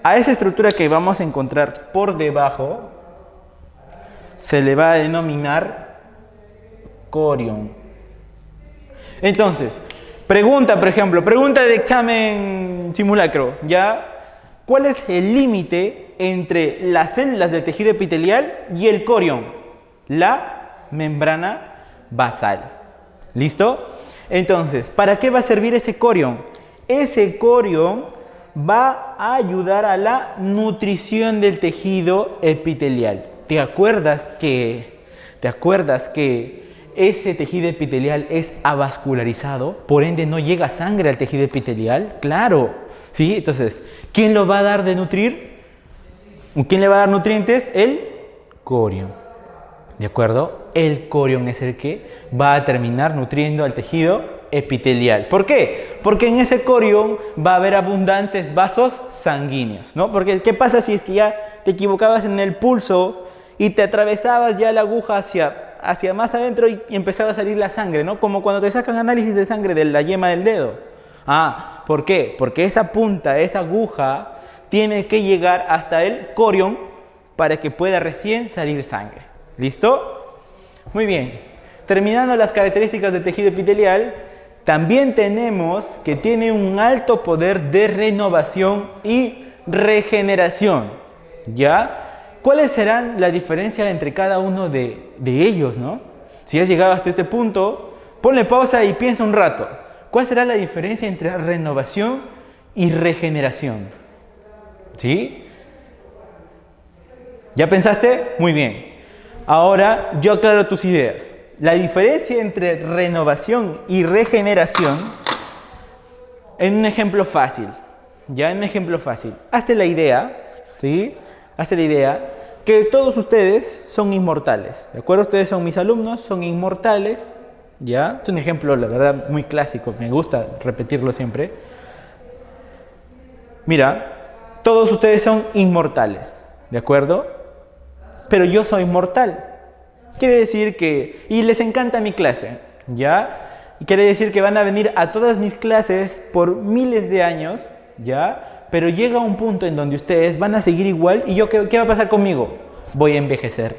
Speaker 1: A esa estructura que vamos a encontrar por debajo se le va a denominar corión. Entonces, pregunta, por ejemplo, pregunta de examen simulacro, ¿ya? ¿Cuál es el límite entre las células del tejido epitelial y el corión? La membrana basal. ¿Listo? Entonces, ¿para qué va a servir ese corión? Ese corión va a ayudar a la nutrición del tejido epitelial. ¿Te acuerdas que ese tejido epitelial es avascularizado? Por ende, no llega sangre al tejido epitelial. Claro, ¿sí? Entonces, ¿quién lo va a dar de nutrir? ¿Quién le va a dar nutrientes? El corión. ¿De acuerdo? El corión es el que va a terminar nutriendo al tejido epitelial. ¿Por qué? Porque en ese corión va a haber abundantes vasos sanguíneos, ¿no? Porque ¿qué pasa si es que ya te equivocabas en el pulso y te atravesabas ya la aguja hacia más adentro y empezaba a salir la sangre, ¿no? Como cuando te sacan análisis de sangre de la yema del dedo. Ah, ¿por qué? Porque esa punta, esa aguja, tiene que llegar hasta el corión para que pueda recién salir sangre. ¿Listo? Muy bien. Terminando las características del tejido epitelial, también tenemos que tiene un alto poder de renovación y regeneración. ¿Ya? ¿Cuáles serán la diferencia entre cada uno de ellos, no? Si has llegado hasta este punto, ponle pausa y piensa un rato. ¿Cuál será la diferencia entre renovación y regeneración? ¿Sí? ¿Ya pensaste? Muy bien. Ahora yo aclaro tus ideas. La diferencia entre renovación y regeneración en un ejemplo fácil. Ya en un ejemplo fácil. Hazte la idea, ¿sí? Hazte la idea que todos ustedes son inmortales. ¿De acuerdo? Ustedes son mis alumnos, son inmortales. ¿Ya? Es un ejemplo, la verdad, muy clásico. Me gusta repetirlo siempre. Mira, todos ustedes son inmortales. ¿De acuerdo? Pero yo soy mortal. Quiere decir que, y les encanta mi clase, ¿ya? Y quiere decir que van a venir a todas mis clases por miles de años, ¿ya? Pero llega un punto en donde ustedes van a seguir igual y yo, ¿qué va a pasar conmigo? Voy a envejecer,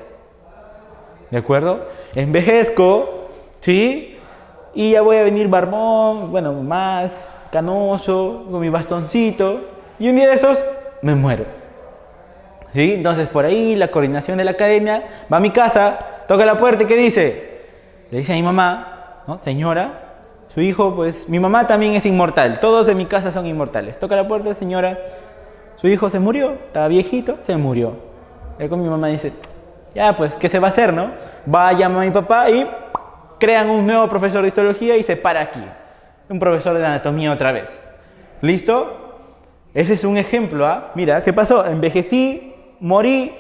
Speaker 1: ¿de acuerdo? Envejezco, ¿sí? Y ya voy a venir barbón, bueno, más canoso, con mi bastoncito, y un día de esos me muero. ¿Sí? Entonces, por ahí la coordinación de la academia va a mi casa, toca la puerta y ¿qué dice? Le dice a mi mamá, ¿no? Señora, su hijo, pues, mi mamá también es inmortal. Todos en mi casa son inmortales. Toca la puerta, señora, su hijo se murió, estaba viejito, se murió. Y con mi mamá dice, ya, pues, ¿qué se va a hacer, no? Va a llamar a mi papá y crean un nuevo profesor de histología y se para aquí. Un profesor de anatomía otra vez. ¿Listo? Ese es un ejemplo, ¿ah? Mira, ¿qué pasó? Envejecí, morí,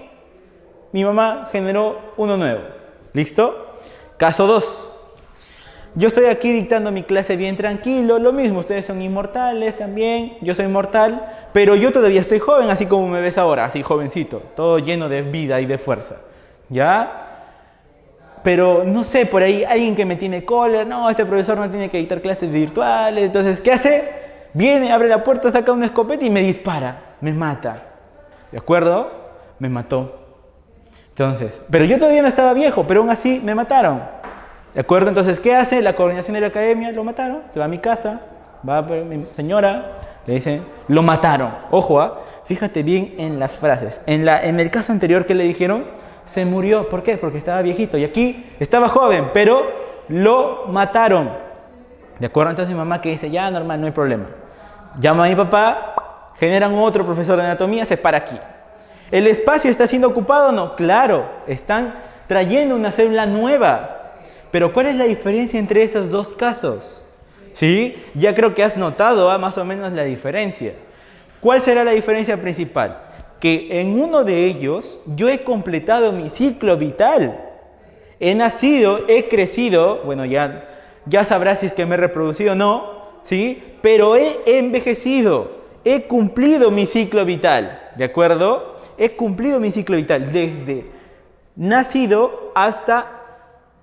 Speaker 1: mi mamá generó uno nuevo. ¿Listo? Caso 2. Yo estoy aquí dictando mi clase bien tranquilo, lo mismo, ustedes son inmortales también, yo soy mortal, pero yo todavía estoy joven, así como me ves ahora, así jovencito, todo lleno de vida y de fuerza. ¿Ya? Pero no sé, por ahí alguien que me tiene cólera, no, este profesor no tiene que dictar clases virtuales, entonces, ¿qué hace? Viene, abre la puerta, saca una escopeta y me dispara, me mata. ¿De acuerdo? Me mató. Entonces, pero yo todavía no estaba viejo, pero aún así me mataron. ¿De acuerdo? Entonces, ¿qué hace? La coordinación de la academia, lo mataron, se va a mi casa, va a mi señora, le dicen, lo mataron. Ojo, ¿ah? Fíjate bien en las frases. En el caso anterior, ¿qué le dijeron? Se murió. ¿Por qué? Porque estaba viejito. Y aquí estaba joven, pero lo mataron. ¿De acuerdo? Entonces mi mamá que dice, ya, normal, no hay problema. Llama a mi papá, generan otro profesor de anatomía, se para aquí. ¿El espacio está siendo ocupado? No, claro, están trayendo una célula nueva. Pero ¿cuál es la diferencia entre esos dos casos? ¿Sí? Ya creo que has notado más o menos la diferencia. ¿Cuál será la diferencia principal? Que en uno de ellos yo he completado mi ciclo vital. He nacido, he crecido, bueno, ya sabrás si es que me he reproducido o no, ¿sí? Pero he envejecido, he cumplido mi ciclo vital, ¿de acuerdo? He cumplido mi ciclo vital desde nacido hasta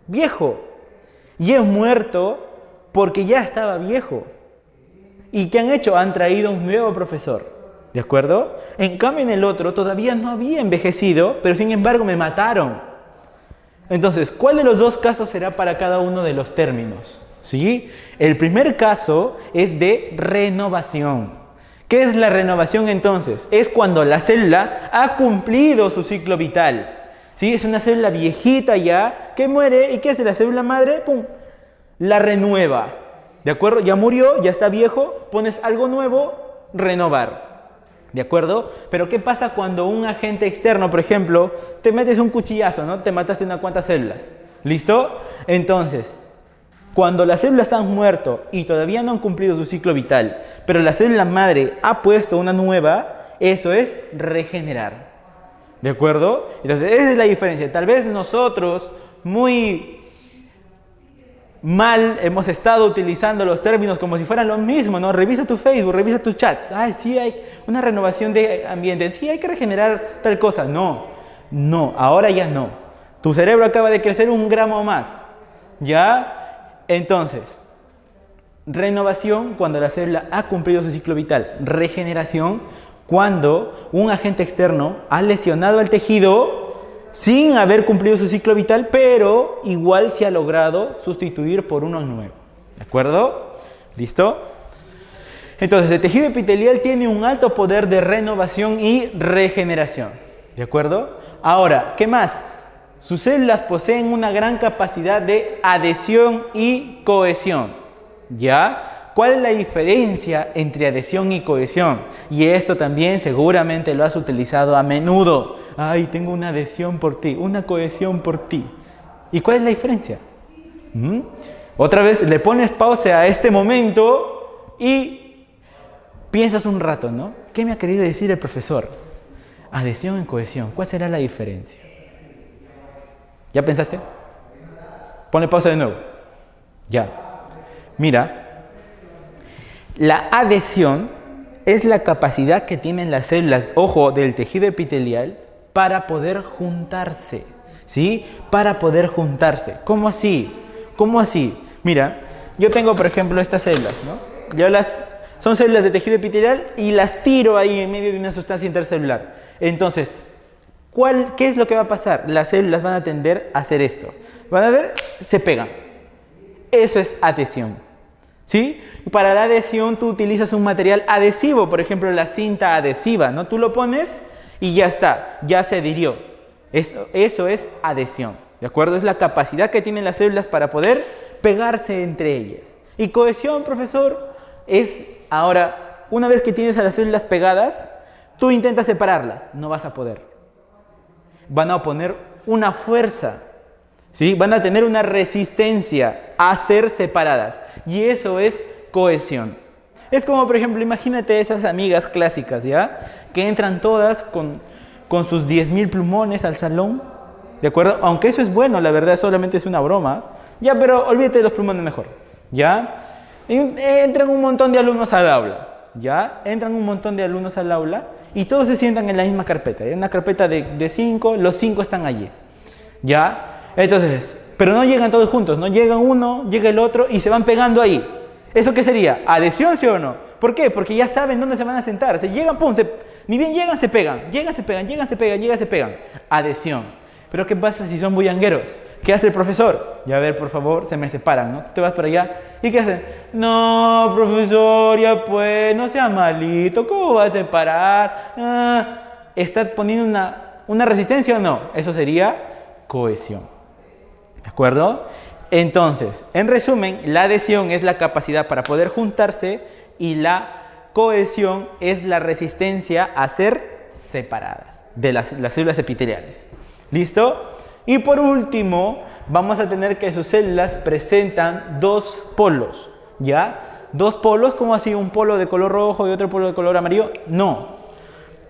Speaker 1: viejo. Y he muerto porque ya estaba viejo. ¿Y qué han hecho? Han traído un nuevo profesor. ¿De acuerdo? En cambio en el otro todavía no había envejecido, pero sin embargo me mataron. Entonces, ¿cuál de los dos casos será para cada uno de los términos? ¿Sí? El primer caso es de renovación. ¿Qué es la renovación entonces? Es cuando la célula ha cumplido su ciclo vital. ¿Sí? Es una célula viejita ya que muere y ¿qué hace la célula madre? ¡Pum! La renueva. ¿De acuerdo? Ya murió, ya está viejo, pones algo nuevo, renovar. ¿De acuerdo? Pero ¿qué pasa cuando un agente externo, por ejemplo, te metes un cuchillazo, ¿no? Te mataste unas cuantas células. ¿Listo? Entonces, cuando las células han muerto y todavía no han cumplido su ciclo vital, pero la célula madre ha puesto una nueva, eso es regenerar. ¿De acuerdo? Entonces, esa es la diferencia. Tal vez nosotros, muy mal, hemos estado utilizando los términos como si fueran lo mismo, ¿no? Revisa tu Facebook, revisa tu chat. Ay, sí, hay una renovación de ambiente. Sí, hay que regenerar tal cosa. No, ahora ya no. Tu cerebro acaba de crecer 1 gramo más. ¿Ya? Entonces, renovación cuando la célula ha cumplido su ciclo vital. Regeneración cuando un agente externo ha lesionado el tejido sin haber cumplido su ciclo vital, pero igual se ha logrado sustituir por uno nuevo. ¿De acuerdo? ¿Listo? Entonces, el tejido epitelial tiene un alto poder de renovación y regeneración. ¿De acuerdo? Ahora, ¿qué más? Sus células poseen una gran capacidad de adhesión y cohesión. ¿Ya? ¿Cuál es la diferencia entre adhesión y cohesión? Y esto también seguramente lo has utilizado a menudo. Ay, tengo una adhesión por ti, una cohesión por ti. ¿Y cuál es la diferencia? Otra vez le pones pausa a este momento y piensas un rato, ¿no? ¿Qué me ha querido decir el profesor? Adhesión y cohesión, ¿cuál será la diferencia? ¿Ya pensaste? Ponle pausa de nuevo. Ya. Mira. La adhesión es la capacidad que tienen las células, ojo, del tejido epitelial para poder juntarse, ¿sí? Para poder juntarse. ¿Cómo así? ¿Cómo así? Mira, yo tengo, por ejemplo, estas células, ¿no? Son células de tejido epitelial y las tiro ahí en medio de una sustancia intercelular. Entonces, ¿qué es lo que va a pasar? Las células van a tender a hacer esto. Van a ver, se pegan. Eso es adhesión. ¿Sí? Para la adhesión tú utilizas un material adhesivo, por ejemplo la cinta adhesiva, ¿no? Tú lo pones y ya está, ya se adhirió. Eso es adhesión, ¿de acuerdo? Es la capacidad que tienen las células para poder pegarse entre ellas. Y cohesión, profesor, es ahora, una vez que tienes a las células pegadas, tú intentas separarlas, no vas a poder. Van a oponer una fuerza, ¿sí? Van a tener una resistencia a ser separadas. Y eso es cohesión. Es como, por ejemplo, imagínate esas amigas clásicas, ¿ya? Que entran todas con sus 10.000 plumones al salón, ¿de acuerdo? Aunque eso es bueno, la verdad, solamente es una broma. Ya, pero olvídate de los plumones mejor, ¿ya? Entran un montón de alumnos al aula, ¿ya? Entran un montón de alumnos al aula y todos se sientan en la misma carpeta. En una carpeta de 5, los 5 están allí, ¿ya? Entonces, pero no llegan todos juntos, no llega uno, llega el otro y se van pegando ahí. ¿Eso qué sería? ¿Adhesión, sí o no? ¿Por qué? Porque ya saben dónde se van a sentar. Se llegan, pum, ni bien llegan, se pegan. Llegan, se pegan, llegan, se pegan, llegan, se pegan. Adhesión. Pero ¿qué pasa si son bullangueros? ¿Qué hace el profesor? Ya a ver, por favor, se me separan, ¿no? Te vas para allá. ¿Y qué hacen? No, profesor, ya pues, no sea malito. ¿Cómo va a separar? ¿Estás poniendo una resistencia o no? Eso sería cohesión. ¿De acuerdo? Entonces, en resumen, la adhesión es la capacidad para poder juntarse y la cohesión es la resistencia a ser separadas de las células epiteliales. ¿Listo? Y por último, vamos a tener que sus células presentan dos polos, ¿ya? Dos polos, ¿cómo así? ¿Un polo de color rojo y otro polo de color amarillo? No.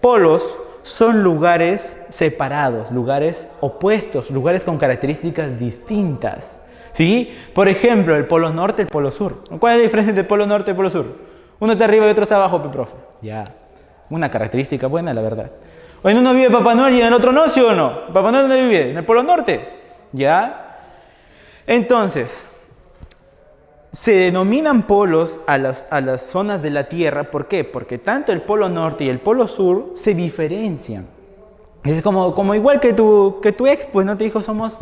Speaker 1: Polos son lugares separados, lugares opuestos, lugares con características distintas. ¿Sí? Por ejemplo, el polo norte y el polo sur. ¿Cuál es la diferencia entre el polo norte y el polo sur? Uno está arriba y otro está abajo, profe. Ya. Una característica buena, la verdad. O en uno vive Papá Noel y en el otro no, ¿sí o no? ¿Papá Noel dónde vive? En el polo norte. ¿Ya? Entonces, se denominan polos a las zonas de la Tierra. ¿Por qué? Porque tanto el polo norte y el polo sur se diferencian. Es como igual que tu ex, pues no te dijo, somos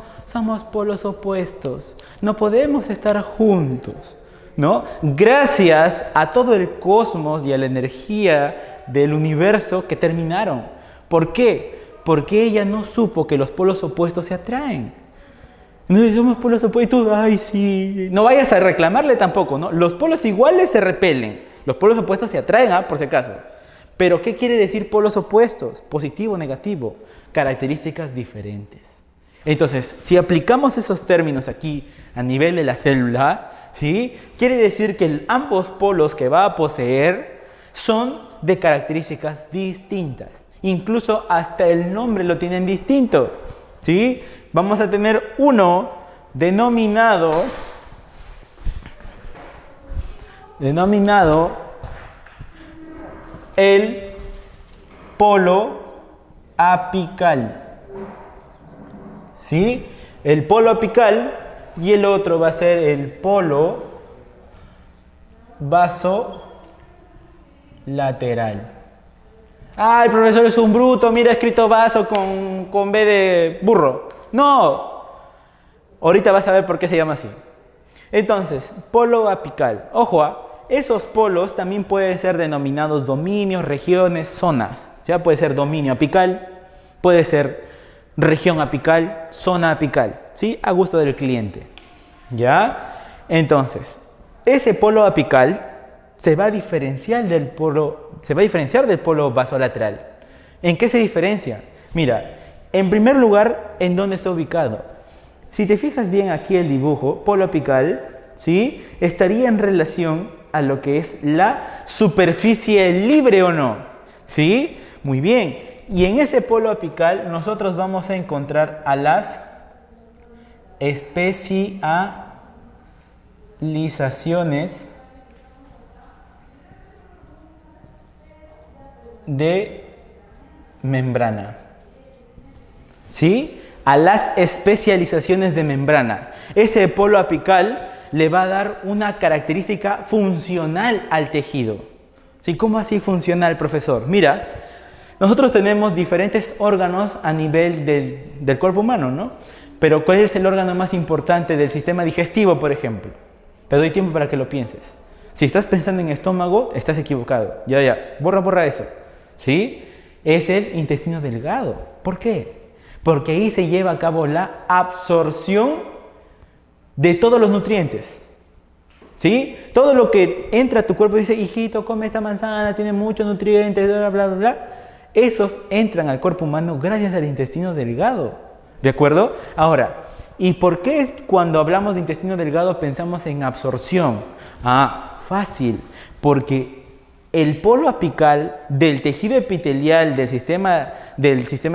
Speaker 1: polos opuestos, no podemos estar juntos, ¿no? Gracias a todo el cosmos y a la energía del universo que terminaron. ¿Por qué? Porque ella no supo que los polos opuestos se atraen. No, somos polos opuestos, ay sí, no vayas a reclamarle tampoco, ¿no? Los polos iguales se repelen, los polos opuestos se atraen, por si acaso. Pero, ¿qué quiere decir polos opuestos? Positivo, negativo. Características diferentes. Entonces, si aplicamos esos términos aquí a nivel de la célula, ¿sí? Quiere decir que ambos polos que va a poseer son de características distintas. Incluso hasta el nombre lo tienen distinto, ¿sí? Vamos a tener uno denominado el polo apical, ¿sí? El polo apical y el otro va a ser el polo vasolateral. Ah, el profesor es un bruto, mira, escrito vaso con B de burro. No, ahorita vas a ver por qué se llama así. Entonces, polo apical. Ojo, esos polos también pueden ser denominados dominios, regiones, zonas. ¿Ya? Puede ser dominio apical, puede ser región apical, zona apical, ¿sí? A gusto del cliente. ¿Ya? Entonces, ese polo apical se va a diferenciar del polo vasolateral. ¿En qué se diferencia? Mira, en primer lugar, ¿en dónde está ubicado? Si te fijas bien aquí el dibujo, polo apical, ¿sí? Estaría en relación a lo que es la superficie libre o no, ¿sí? Muy bien. Y en ese polo apical nosotros vamos a encontrar a las especializaciones de membrana, ¿sí? A las especializaciones de membrana. Ese polo apical le va a dar una característica funcional al tejido. ¿Sí? ¿Cómo así funcional, profesor? Mira, nosotros tenemos diferentes órganos a nivel del cuerpo humano, ¿no? Pero ¿cuál es el órgano más importante del sistema digestivo, por ejemplo? Te doy tiempo para que lo pienses. Si estás pensando en estómago, estás equivocado. Ya, borra eso. ¿Sí? Es el intestino delgado. ¿Por qué? Porque ahí se lleva a cabo la absorción de todos los nutrientes. ¿Sí? Todo lo que entra a tu cuerpo y dice, hijito, come esta manzana, tiene muchos nutrientes, bla, bla, bla, bla. Esos entran al cuerpo humano gracias al intestino delgado. ¿De acuerdo? Ahora, ¿y por qué cuando hablamos de intestino delgado pensamos en absorción? Fácil. Porque el polo apical del tejido epitelial del sistema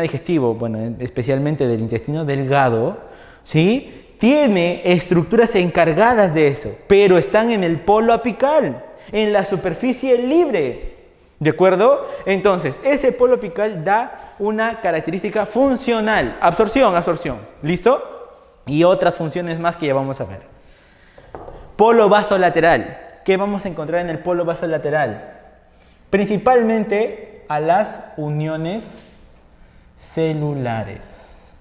Speaker 1: digestivo, bueno, especialmente del intestino delgado, ¿sí? Tiene estructuras encargadas de eso, pero están en el polo apical, en la superficie libre. ¿De acuerdo? Entonces, ese polo apical da una característica funcional. Absorción. ¿Listo? Y otras funciones más que ya vamos a ver. Polo vasolateral. ¿Qué vamos a encontrar en el polo vasolateral? Principalmente a las uniones celulares.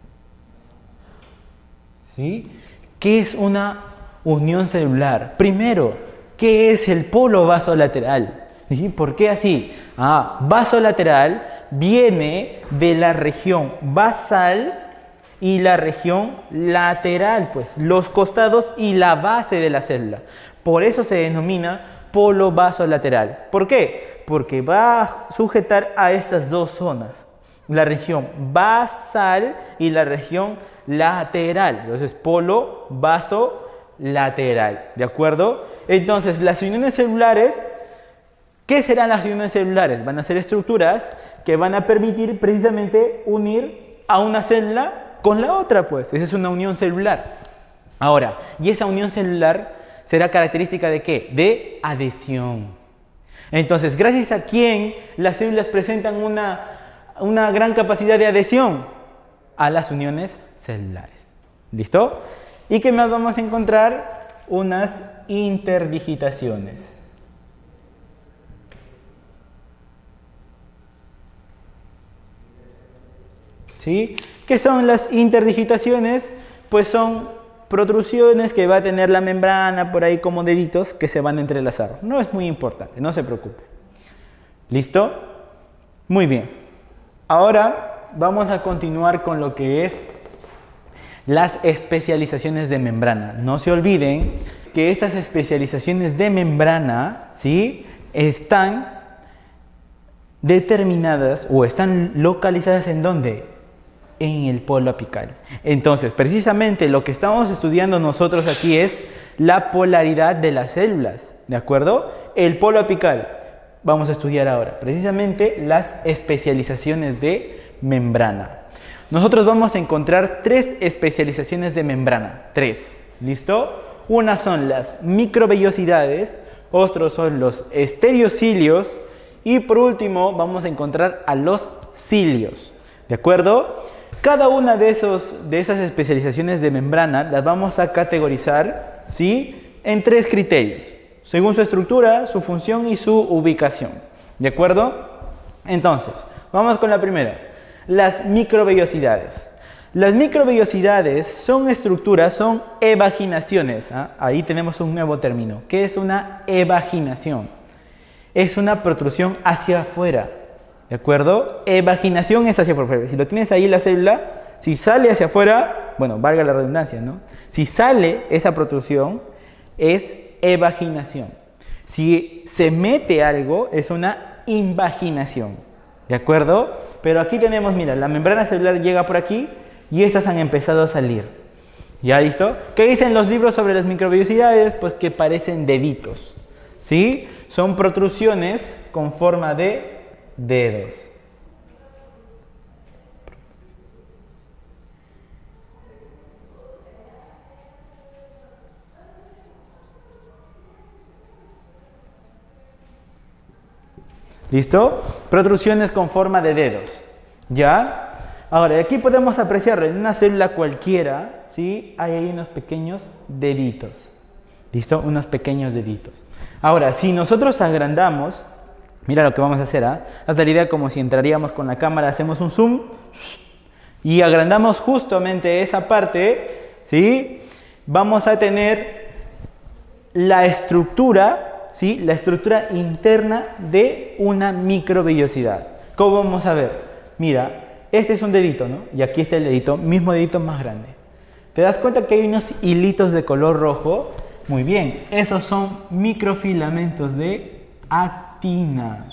Speaker 1: ¿Sí? ¿Qué es una unión celular? Primero, ¿qué es el polo vasolateral? ¿Sí? ¿Por qué así? Vasolateral viene de la región basal y la región lateral, pues, los costados y la base de la célula. Por eso se denomina polo vasolateral. ¿Por qué? Porque va a sujetar a estas dos zonas, la región basal y la región lateral. Entonces, polo vasolateral. ¿De acuerdo? Entonces, las uniones celulares, ¿qué serán las uniones celulares? Van a ser estructuras que van a permitir precisamente unir a una célula con la otra, pues. Esa es una unión celular. Ahora, ¿y esa unión celular será característica de qué? De adhesión. Entonces, ¿gracias a quién las células presentan una gran capacidad de adhesión? A las uniones celulares. ¿Listo? ¿Y qué más vamos a encontrar? Unas interdigitaciones. ¿Sí? ¿Qué son las interdigitaciones? Pues son protrusiones que va a tener la membrana por ahí como deditos que se van a entrelazar. No es muy importante, no se preocupe. ¿Listo? Muy bien. Ahora vamos a continuar con lo que es las especializaciones de membrana. No se olviden que estas especializaciones de membrana, ¿sí?, están determinadas o están localizadas ¿en dónde? En el polo apical. Entonces, precisamente lo que estamos estudiando nosotros aquí es la polaridad de las células, ¿de acuerdo? El polo apical. Vamos a estudiar ahora precisamente las especializaciones de membrana. Nosotros vamos a encontrar tres especializaciones de membrana. Tres. ¿Listo? Una son las microvellosidades, otros son los estereocilios y por último vamos a encontrar a los cilios. ¿De acuerdo? Cada una de esas especializaciones de membrana las vamos a categorizar, ¿sí?, en tres criterios, según su estructura, su función y su ubicación. ¿De acuerdo? Entonces, vamos con la primera, las microvellosidades. Las microvellosidades son estructuras, son evaginaciones. Ahí tenemos un nuevo término. ¿Qué es una evaginación? Es una protrusión hacia afuera. ¿De acuerdo? Evaginación es hacia afuera. Si lo tienes ahí la célula, si sale hacia afuera, bueno, valga la redundancia, ¿no? Si sale esa protrusión, es evaginación. Si se mete algo, es una invaginación. ¿De acuerdo? Pero aquí tenemos, mira, la membrana celular llega por aquí y estas han empezado a salir. ¿Ya listo? ¿Qué dicen los libros sobre las microvellosidades? Pues que parecen deditos. ¿Sí? Son protrusiones con forma de dedos. ¿Listo? Protrusiones con forma de dedos. ¿Ya? Ahora, aquí podemos apreciar en una célula cualquiera, ¿sí?, hay ahí unos pequeños deditos. ¿Listo? Unos pequeños deditos. Ahora, si nosotros agrandamos, mira lo que vamos a hacer, haz la idea como si entraríamos con la cámara, hacemos un zoom y agrandamos justamente esa parte, ¿sí? Vamos a tener la estructura, ¿sí?, la estructura interna de una microvellosidad. ¿Cómo vamos a ver? Mira, este es un dedito, ¿no? Y aquí está el dedito, mismo dedito más grande. ¿Te das cuenta que hay unos hilitos de color rojo? Muy bien, esos son microfilamentos de actina.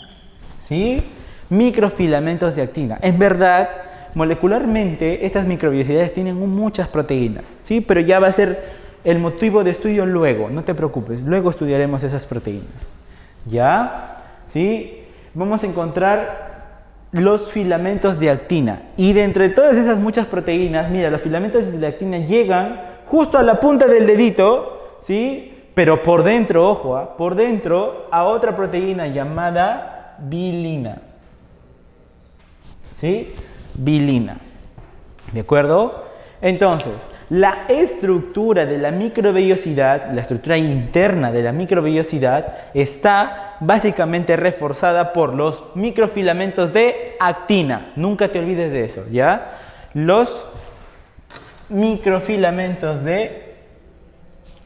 Speaker 1: ¿Sí? Microfilamentos de actina. En verdad, molecularmente, estas microvellosidades tienen muchas proteínas. ¿Sí? Pero ya va a ser el motivo de estudio luego, no te preocupes. Luego estudiaremos esas proteínas. ¿Ya? ¿Sí? Vamos a encontrar los filamentos de actina. Y de entre todas esas muchas proteínas, mira, los filamentos de actina llegan justo a la punta del dedito, ¿sí? Pero por dentro, ojo, por dentro a otra proteína llamada bilina. ¿Sí? Bilina. ¿De acuerdo? Entonces, la estructura de la microvellosidad, la estructura interna de la microvellosidad está básicamente reforzada por los microfilamentos de actina. Nunca te olvides de eso, ¿ya? Los microfilamentos de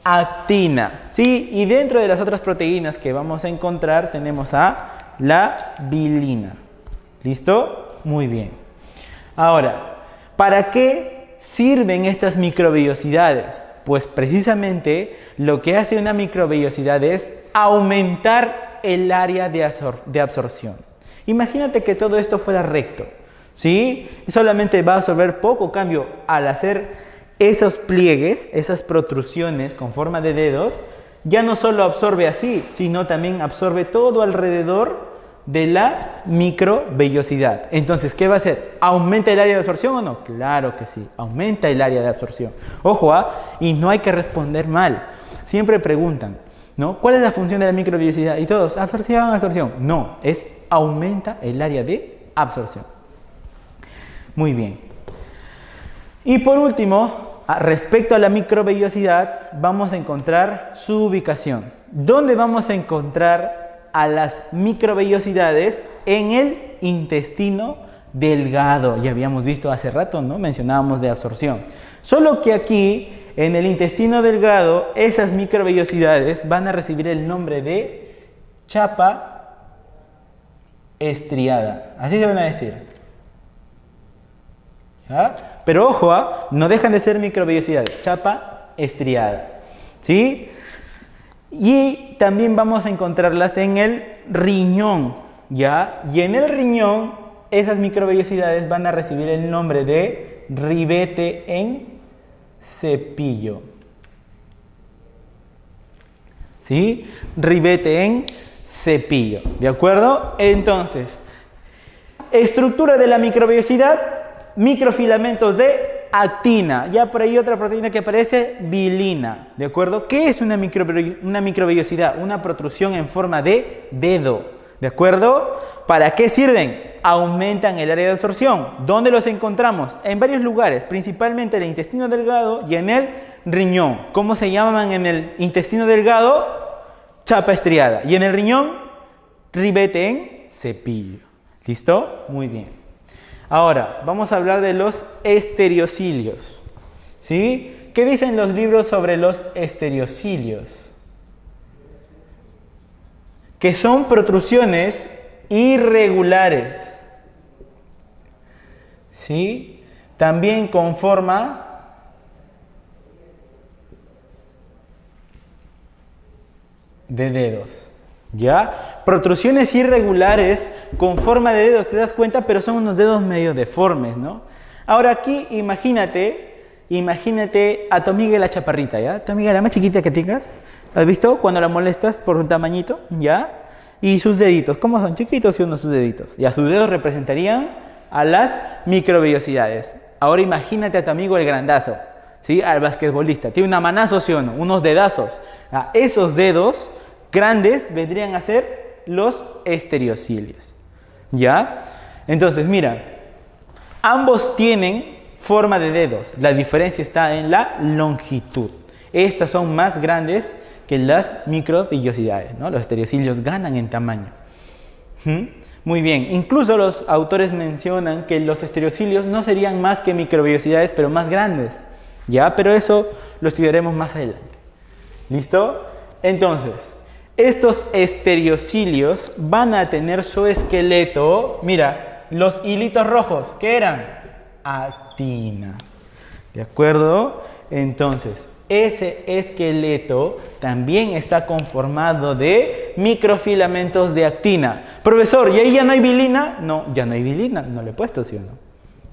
Speaker 1: actina, ¿sí? Y dentro de las otras proteínas que vamos a encontrar tenemos a la bilina. ¿Listo? Muy bien. Ahora, ¿para qué sirven estas microvellosidades? Pues precisamente lo que hace una microvellosidad es aumentar el área de absorción. Imagínate que todo esto fuera recto, ¿sí? Solamente va a absorber poco, cambio al hacer esos pliegues, esas protrusiones con forma de dedos, ya no solo absorbe así, sino también absorbe todo alrededor de la microvellosidad. Entonces, ¿qué va a hacer? ¿Aumenta el área de absorción o no? Claro que sí, aumenta el área de absorción. Ojo, y no hay que responder mal. Siempre preguntan, ¿no? ¿Cuál es la función de la microvellosidad? Y todos, absorción, absorción. No, es aumenta el área de absorción. Muy bien. Y por último, respecto a la microvellosidad, vamos a encontrar su ubicación. ¿Dónde vamos a encontrar a las microvellosidades? En el intestino delgado. Ya habíamos visto hace rato, ¿no? Mencionábamos de absorción. Solo que aquí, en el intestino delgado, esas microvellosidades van a recibir el nombre de chapa estriada. Así se van a decir. ¿Ya? Pero ojo, no dejan de ser microvellosidades. Chapa estriada. ¿Sí? Y también vamos a encontrarlas en el riñón, ¿ya? Y en el riñón, esas microvellosidades van a recibir el nombre de ribete en cepillo. ¿Sí? Ribete en cepillo, ¿de acuerdo? Entonces, estructura de la microvellosidad, microfilamentos de actina, ya por ahí otra proteína que aparece, bilina, ¿de acuerdo? ¿Qué es una microvellosidad? Una protrusión en forma de dedo, ¿de acuerdo? ¿Para qué sirven? Aumentan el área de absorción. ¿Dónde los encontramos? En varios lugares, principalmente en el intestino delgado y en el riñón. ¿Cómo se llaman en el intestino delgado? Chapa estriada. Y en el riñón, ribete en cepillo. ¿Listo? Muy bien. Ahora, vamos a hablar de los estereocilios. ¿Sí? ¿Qué dicen los libros sobre los estereocilios? Que son protrusiones irregulares. ¿Sí? También con forma de dedos. ¿Ya? Protrusiones irregulares con forma de dedos, ¿te das cuenta? Pero son unos dedos medio deformes, ¿no? Ahora aquí imagínate a tu amiga la chaparrita, ¿ya? Tu amiga la más chiquita que tengas, ¿has visto? Cuando la molestas por un tamañito, ¿ya? Y sus deditos, ¿cómo son? Chiquitos y unos sus deditos. Ya, sus dedos representarían a las microvellosidades. Ahora imagínate a tu amigo el grandazo, ¿sí? Al basquetbolista. Tiene una manazo, ¿sí o no? Unos dedazos. Esos dedos grandes vendrían a ser los estereocilios. ¿Ya? Entonces, mira, ambos tienen forma de dedos. La diferencia está en la longitud. Estas son más grandes que las microvellosidades, ¿no? Los estereocilios ganan en tamaño. Muy bien. Incluso los autores mencionan que los estereocilios no serían más que microvellosidades, pero más grandes. ¿Ya? Pero eso lo estudiaremos más adelante. ¿Listo? Entonces, estos estereocilios van a tener su esqueleto, mira, Los hilitos rojos, ¿qué eran? Actina. ¿De acuerdo? Entonces, ese esqueleto también está conformado de microfilamentos de actina. Profesor, ¿y ahí ya no hay vilina? No, ya no hay vilina, no le he puesto, ¿sí o no?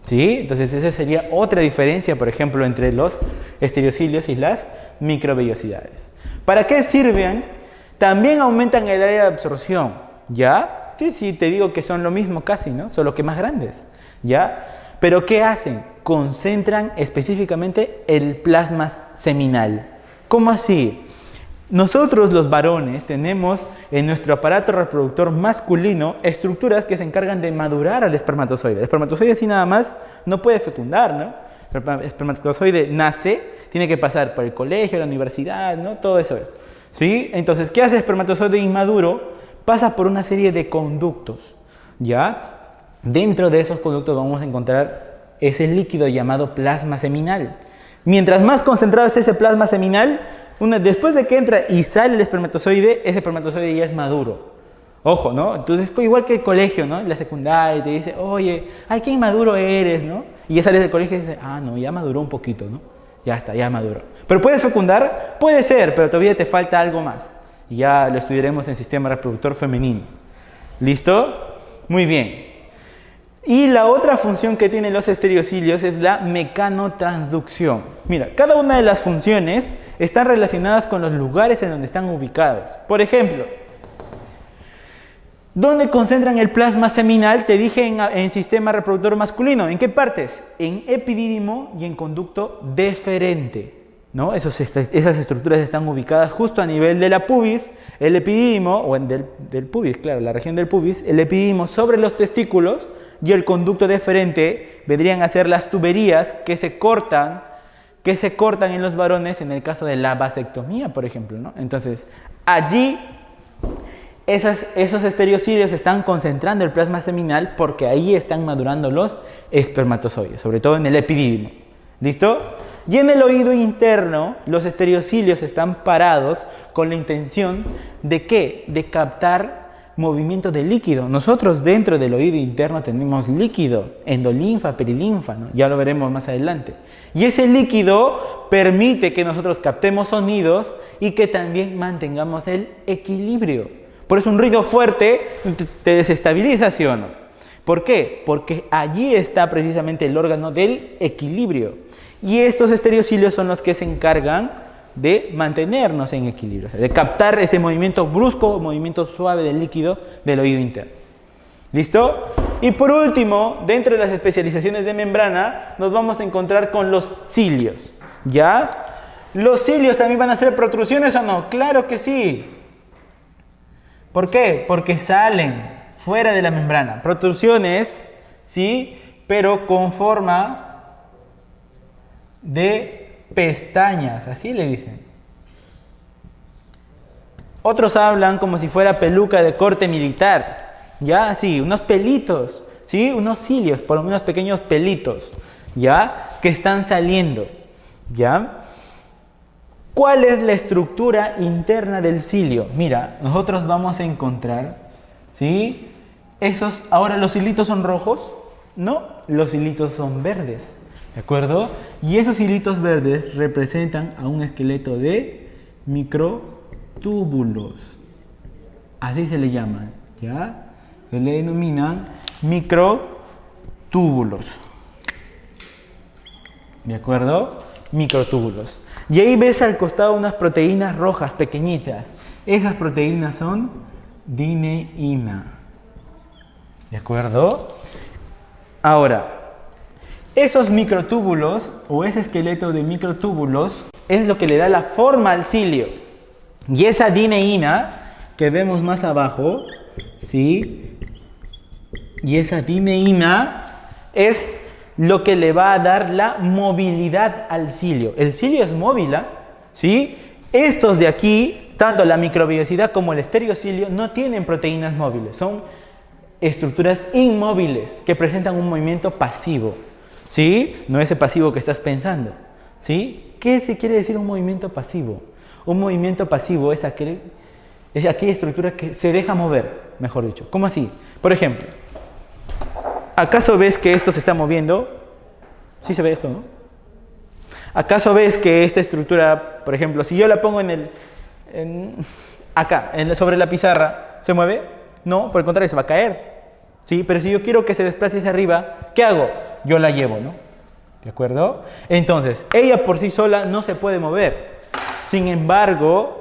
Speaker 1: ¿Sí? Entonces esa sería otra diferencia, por ejemplo, entre los estereocilios y las microvellosidades. ¿Para qué sirven? También aumentan el área de absorción, ¿ya? Sí, te digo que son lo mismo casi, ¿no? Solo que más grandes, ¿ya? Pero ¿qué hacen? Concentran específicamente el plasma seminal. ¿Cómo así? Nosotros los varones tenemos en nuestro aparato reproductor masculino estructuras que se encargan de madurar al espermatozoide. El espermatozoide así nada más no puede fecundar, ¿no? El espermatozoide nace, tiene que pasar por el colegio, la universidad, ¿no? Todo eso, ¿sí? Entonces, ¿qué hace el espermatozoide inmaduro? Pasa por una serie de conductos, ¿ya? Dentro de esos conductos vamos a encontrar ese líquido llamado plasma seminal. Mientras más concentrado esté ese plasma seminal, después de que entra y sale el espermatozoide, ese espermatozoide ya es maduro. Ojo, ¿no? Entonces, igual que el colegio, ¿no? La secundaria te dice, oye, ay, qué inmaduro eres, ¿no? Y ya sales del colegio y dices, ah, no, ya maduró un poquito, ¿no? Ya está, ya maduró. ¿Pero puedes fecundar? Puede ser, pero todavía te falta algo más. Y ya lo estudiaremos en sistema reproductor femenino. ¿Listo? Muy bien. Y la otra función que tienen los estereocilios es la mecanotransducción. Mira, cada una de las funciones están relacionadas con los lugares en donde están ubicados. Por ejemplo, ¿dónde concentran el plasma seminal? Te dije en sistema reproductor masculino. ¿En qué partes? En epidídimo y en conducto deferente, ¿no? Esas estructuras están ubicadas justo a nivel de la pubis, el epidídimo, o del pubis, claro, la región del pubis, el epidídimo sobre los testículos, y el conducto deferente vendrían a ser las tuberías que se cortan en los varones en el caso de la vasectomía, por ejemplo, ¿no? Entonces, allí esos estereocilios están concentrando el plasma seminal porque ahí están madurando los espermatozoides, sobre todo en el epidídimo. ¿Listo? Y en el oído interno, los estereocilios están parados con la intención de ¿qué? De captar movimiento de líquido. Nosotros dentro del oído interno tenemos líquido, endolinfa, perilinfa, ¿no? Ya lo veremos más adelante. Y ese líquido permite que nosotros captemos sonidos y que también mantengamos el equilibrio. Por eso un ruido fuerte te desestabiliza, ¿sí o no? ¿Por qué? Porque allí está precisamente el órgano del equilibrio. Y estos estereocilios son los que se encargan de mantenernos en equilibrio, o sea, de captar ese movimiento brusco o movimiento suave del líquido del oído interno. ¿Listo? Y por último, dentro de las especializaciones de membrana, nos vamos a encontrar con los cilios. ¿Ya? ¿Los cilios también van a ser protrusiones o no? ¡Claro que sí! ¿Por qué? Porque salen fuera de la membrana. Protrusiones, ¿sí? Pero con forma de pestañas, así le dicen. Otros hablan como si fuera peluca de corte militar, ya, sí, unos pelitos, sí, unos cilios, por unos pequeños pelitos, ya, que están saliendo, ya. ¿Cuál es la estructura interna del cilio? Mira, nosotros vamos a encontrar, sí, ahora los hilitos son rojos, no, los hilitos son verdes. ¿De acuerdo? Y esos hilitos verdes representan a un esqueleto de microtúbulos. Así se le llaman, ¿ya? Se le denominan microtúbulos. ¿De acuerdo? Microtúbulos. Y ahí ves al costado unas proteínas rojas pequeñitas. Esas proteínas son dineína. ¿De acuerdo? Ahora, esos microtúbulos o ese esqueleto de microtúbulos es lo que le da la forma al cilio. Y esa dineína que vemos más abajo, ¿sí? Y esa dineína es lo que le va a dar la movilidad al cilio. El cilio es móvil, ¿sí? Estos de aquí, tanto la microvellosidad como el estereocilio, no tienen proteínas móviles. Son estructuras inmóviles que presentan un movimiento pasivo. ¿Sí? No ese pasivo que estás pensando. ¿Sí? ¿Qué se quiere decir un movimiento pasivo? Un movimiento pasivo es aquella estructura que se deja mover, mejor dicho. ¿Cómo así? Por ejemplo, ¿Acaso ves que esto se está moviendo? Sí se ve esto, ¿no? ¿Acaso ves que esta estructura, por ejemplo, si yo la pongo acá, sobre la pizarra, ¿se mueve? No, por el contrario, se va a caer. ¿Sí? Pero si yo quiero que se desplace hacia arriba, ¿qué hago? Yo la llevo, ¿no? ¿De acuerdo? Entonces, ella por sí sola no se puede mover. Sin embargo,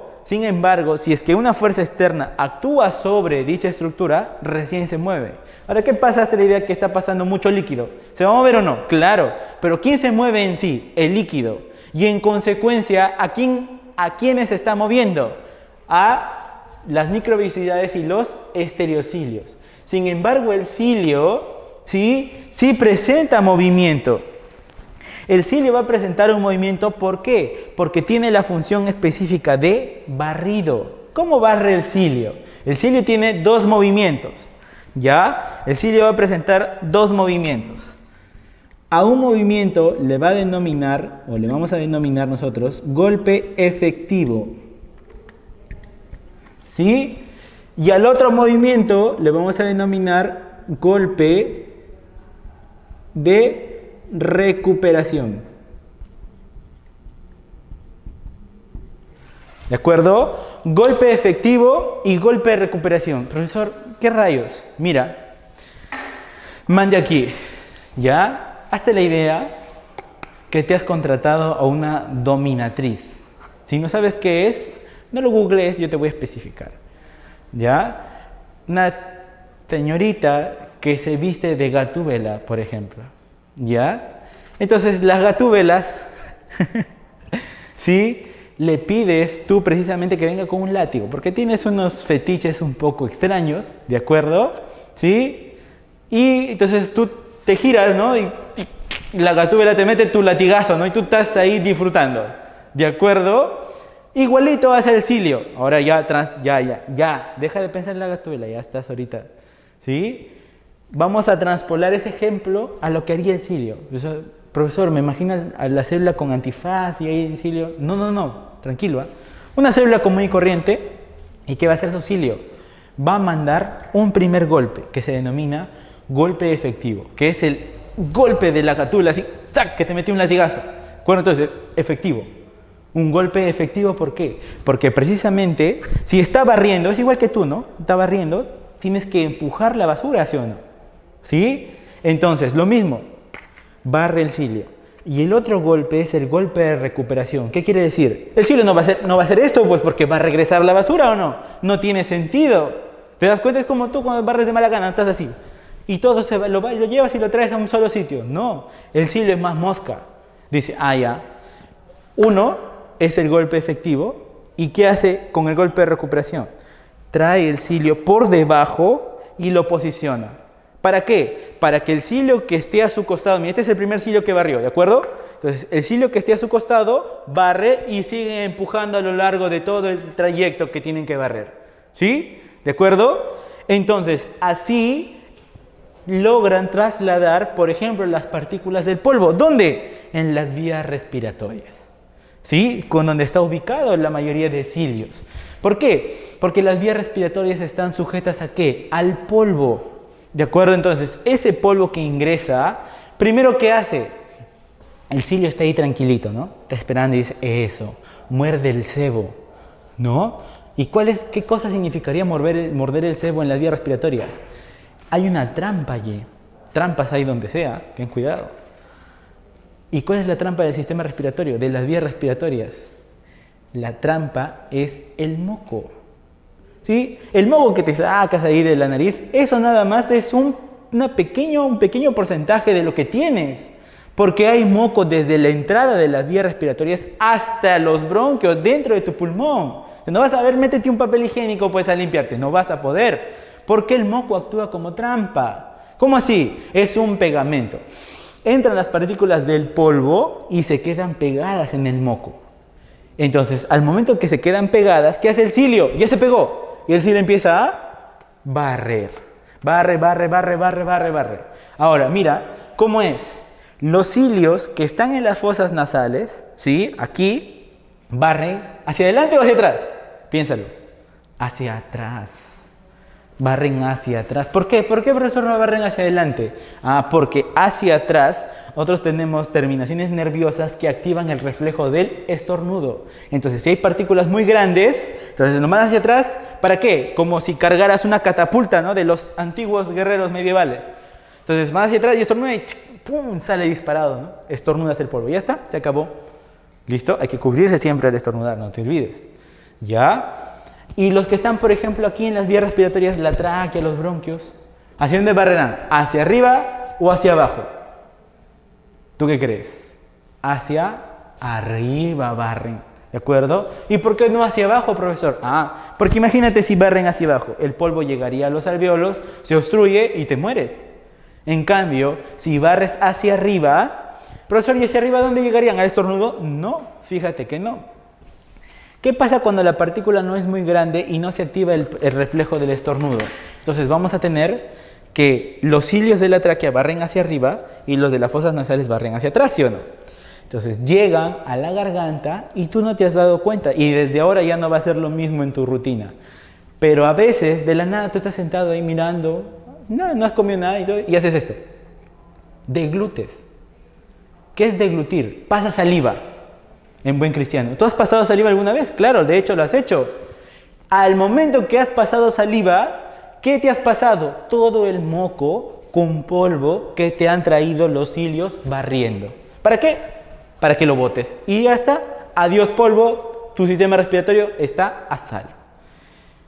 Speaker 1: si es que una fuerza externa actúa sobre dicha estructura, recién se mueve. Ahora, ¿qué pasa hasta la idea que está pasando mucho líquido? ¿Se va a mover o no? Claro, pero ¿quién se mueve en sí? El líquido. Y en consecuencia, ¿a quiénes se está moviendo? A las microvellosidades y los estereocilios. Sin embargo, el cilio sí presenta movimiento. El cilio va a presentar un movimiento, ¿por qué? Porque tiene la función específica de barrido. ¿Cómo barre el cilio? El cilio tiene dos movimientos, ¿ya? El cilio va a presentar dos movimientos. A un movimiento le va a denominar, o le vamos a denominar nosotros, golpe efectivo. ¿Sí? Y al otro movimiento le vamos a denominar golpe de recuperación. ¿De acuerdo? Golpe efectivo y golpe de recuperación. Profesor, ¿qué rayos? Mira, mande aquí, ¿ya? Hazte la idea que te has contratado a una dominatriz. Si no sabes qué es, no lo googlees, yo te voy a especificar. ¿Ya? Una señorita que se viste de Gatúbela, por ejemplo. ¿Ya? Entonces, las Gatúbelas, ¿sí? Le pides tú precisamente que venga con un látigo, porque tienes unos fetiches un poco extraños, ¿de acuerdo? ¿Sí? Y entonces tú te giras, ¿no? Y la Gatúbela te mete tu latigazo, ¿no? Y tú estás ahí disfrutando, ¿de acuerdo? Igualito hace el cilio. Ahora ya, deja de pensar en la Gatúbela, ya estás ahorita, ¿sí? Vamos a transpolar ese ejemplo a lo que haría el cilio. Profesor, ¿me imaginas a la célula con antifaz y ahí el cilio? No, tranquilo. Una célula común y corriente, ¿y qué va a hacer su cilio? Va a mandar un primer golpe que se denomina golpe efectivo, que es el golpe de la Gatúbela, así, ¡zac!, que te metió un latigazo. Bueno, entonces, efectivo. Un golpe efectivo, ¿por qué? Porque precisamente, si está barriendo, es igual que tú, ¿no? Está barriendo, tienes que empujar la basura, ¿sí o no? ¿Sí? Entonces, lo mismo, barre el cilio. Y el otro golpe es el golpe de recuperación. ¿Qué quiere decir? El cilio no va a hacer esto, pues porque va a regresar la basura, ¿o no? No tiene sentido. ¿Te das cuenta? Es como tú cuando barres de mala gana, estás así. Y todo lo llevas y lo traes a un solo sitio. No, el cilio es más mosca. Dice, ya. Uno es el golpe efectivo. ¿Y qué hace con el golpe de recuperación? Trae el cilio por debajo y lo posiciona. ¿Para qué? Para que el cilio que esté a su costado, mira, este es el primer cilio que barrió, ¿de acuerdo? Entonces, el cilio que esté a su costado barre y sigue empujando a lo largo de todo el trayecto que tienen que barrer. ¿Sí? ¿De acuerdo? Entonces, así logran trasladar, por ejemplo, las partículas del polvo. ¿Dónde? En las vías respiratorias. ¿Sí? Con donde está ubicado la mayoría de cilios. ¿Por qué? Porque las vías respiratorias están sujetas ¿a qué? Al polvo. ¿De acuerdo? Entonces, ese polvo que ingresa, primero, ¿qué hace? El cilio está ahí tranquilito, ¿no? Está esperando y dice, eso, muerde el sebo, ¿no? ¿Y qué cosa significaría morder el sebo en las vías respiratorias? Hay una trampa allí. Trampas hay donde sea, ten cuidado. ¿Y cuál es la trampa del sistema respiratorio, de las vías respiratorias? La trampa es el moco. ¿Sí? El moco que te sacas ahí de la nariz, eso nada más es un pequeño porcentaje de lo que tienes. Porque hay moco desde la entrada de las vías respiratorias hasta los bronquios dentro de tu pulmón. No vas a ver, métete un papel higiénico pues a limpiarte, no vas a poder. Porque el moco actúa como trampa. ¿Cómo así? Es un pegamento. Entran las partículas del polvo y se quedan pegadas en el moco. Entonces, al momento que se quedan pegadas, ¿qué hace el cilio? Ya se pegó. Y el cilio empieza a barrer. Barre. Ahora, mira, ¿cómo es? Los cilios que están en las fosas nasales, ¿sí? Aquí, barren. ¿Hacia adelante o hacia atrás? Piénsalo. Hacia atrás. barren hacia atrás. ¿Por qué? ¿Por qué, profesor, no barren hacia adelante? Porque hacia atrás nosotros tenemos terminaciones nerviosas que activan el reflejo del estornudo. Entonces, si hay partículas muy grandes, entonces nos van hacia atrás, ¿para qué? Como si cargaras una catapulta, ¿no? De los antiguos guerreros medievales. Entonces, van hacia atrás y estornuda y ¡pum! Sale disparado, ¿no? Estornudas el polvo. Ya está, se acabó. ¿Listo? Hay que cubrirse siempre al estornudar, no te olvides. ¿Ya? Y los que están, por ejemplo, aquí en las vías respiratorias, la tráquea, los bronquios, ¿hacia dónde barrerán? ¿Hacia arriba o hacia abajo? ¿Tú qué crees? Hacia arriba barren, ¿de acuerdo? ¿Y por qué no hacia abajo, profesor? Porque imagínate si barren hacia abajo, el polvo llegaría a los alvéolos, se obstruye y te mueres. En cambio, si barres hacia arriba, profesor, ¿y hacia arriba dónde llegarían? ¿Al estornudo? No, fíjate que no. ¿Qué pasa cuando la partícula no es muy grande y no se activa el reflejo del estornudo? Entonces vamos a tener que los cilios de la tráquea barren hacia arriba y los de las fosas nasales barren hacia atrás, ¿sí o no? Entonces llegan a la garganta y tú no te has dado cuenta y desde ahora ya no va a ser lo mismo en tu rutina. Pero a veces de la nada tú estás sentado ahí mirando, no has comido nada y haces esto. Deglutes. ¿Qué es deglutir? Pasa saliva en buen cristiano. ¿Tú has pasado saliva alguna vez? Claro, de hecho lo has hecho. Al momento que has pasado saliva, ¿qué te has pasado? Todo el moco con polvo que te han traído los cilios barriendo. ¿Para qué? Para que lo botes. Y ya está. Adiós polvo, tu sistema respiratorio está a salvo.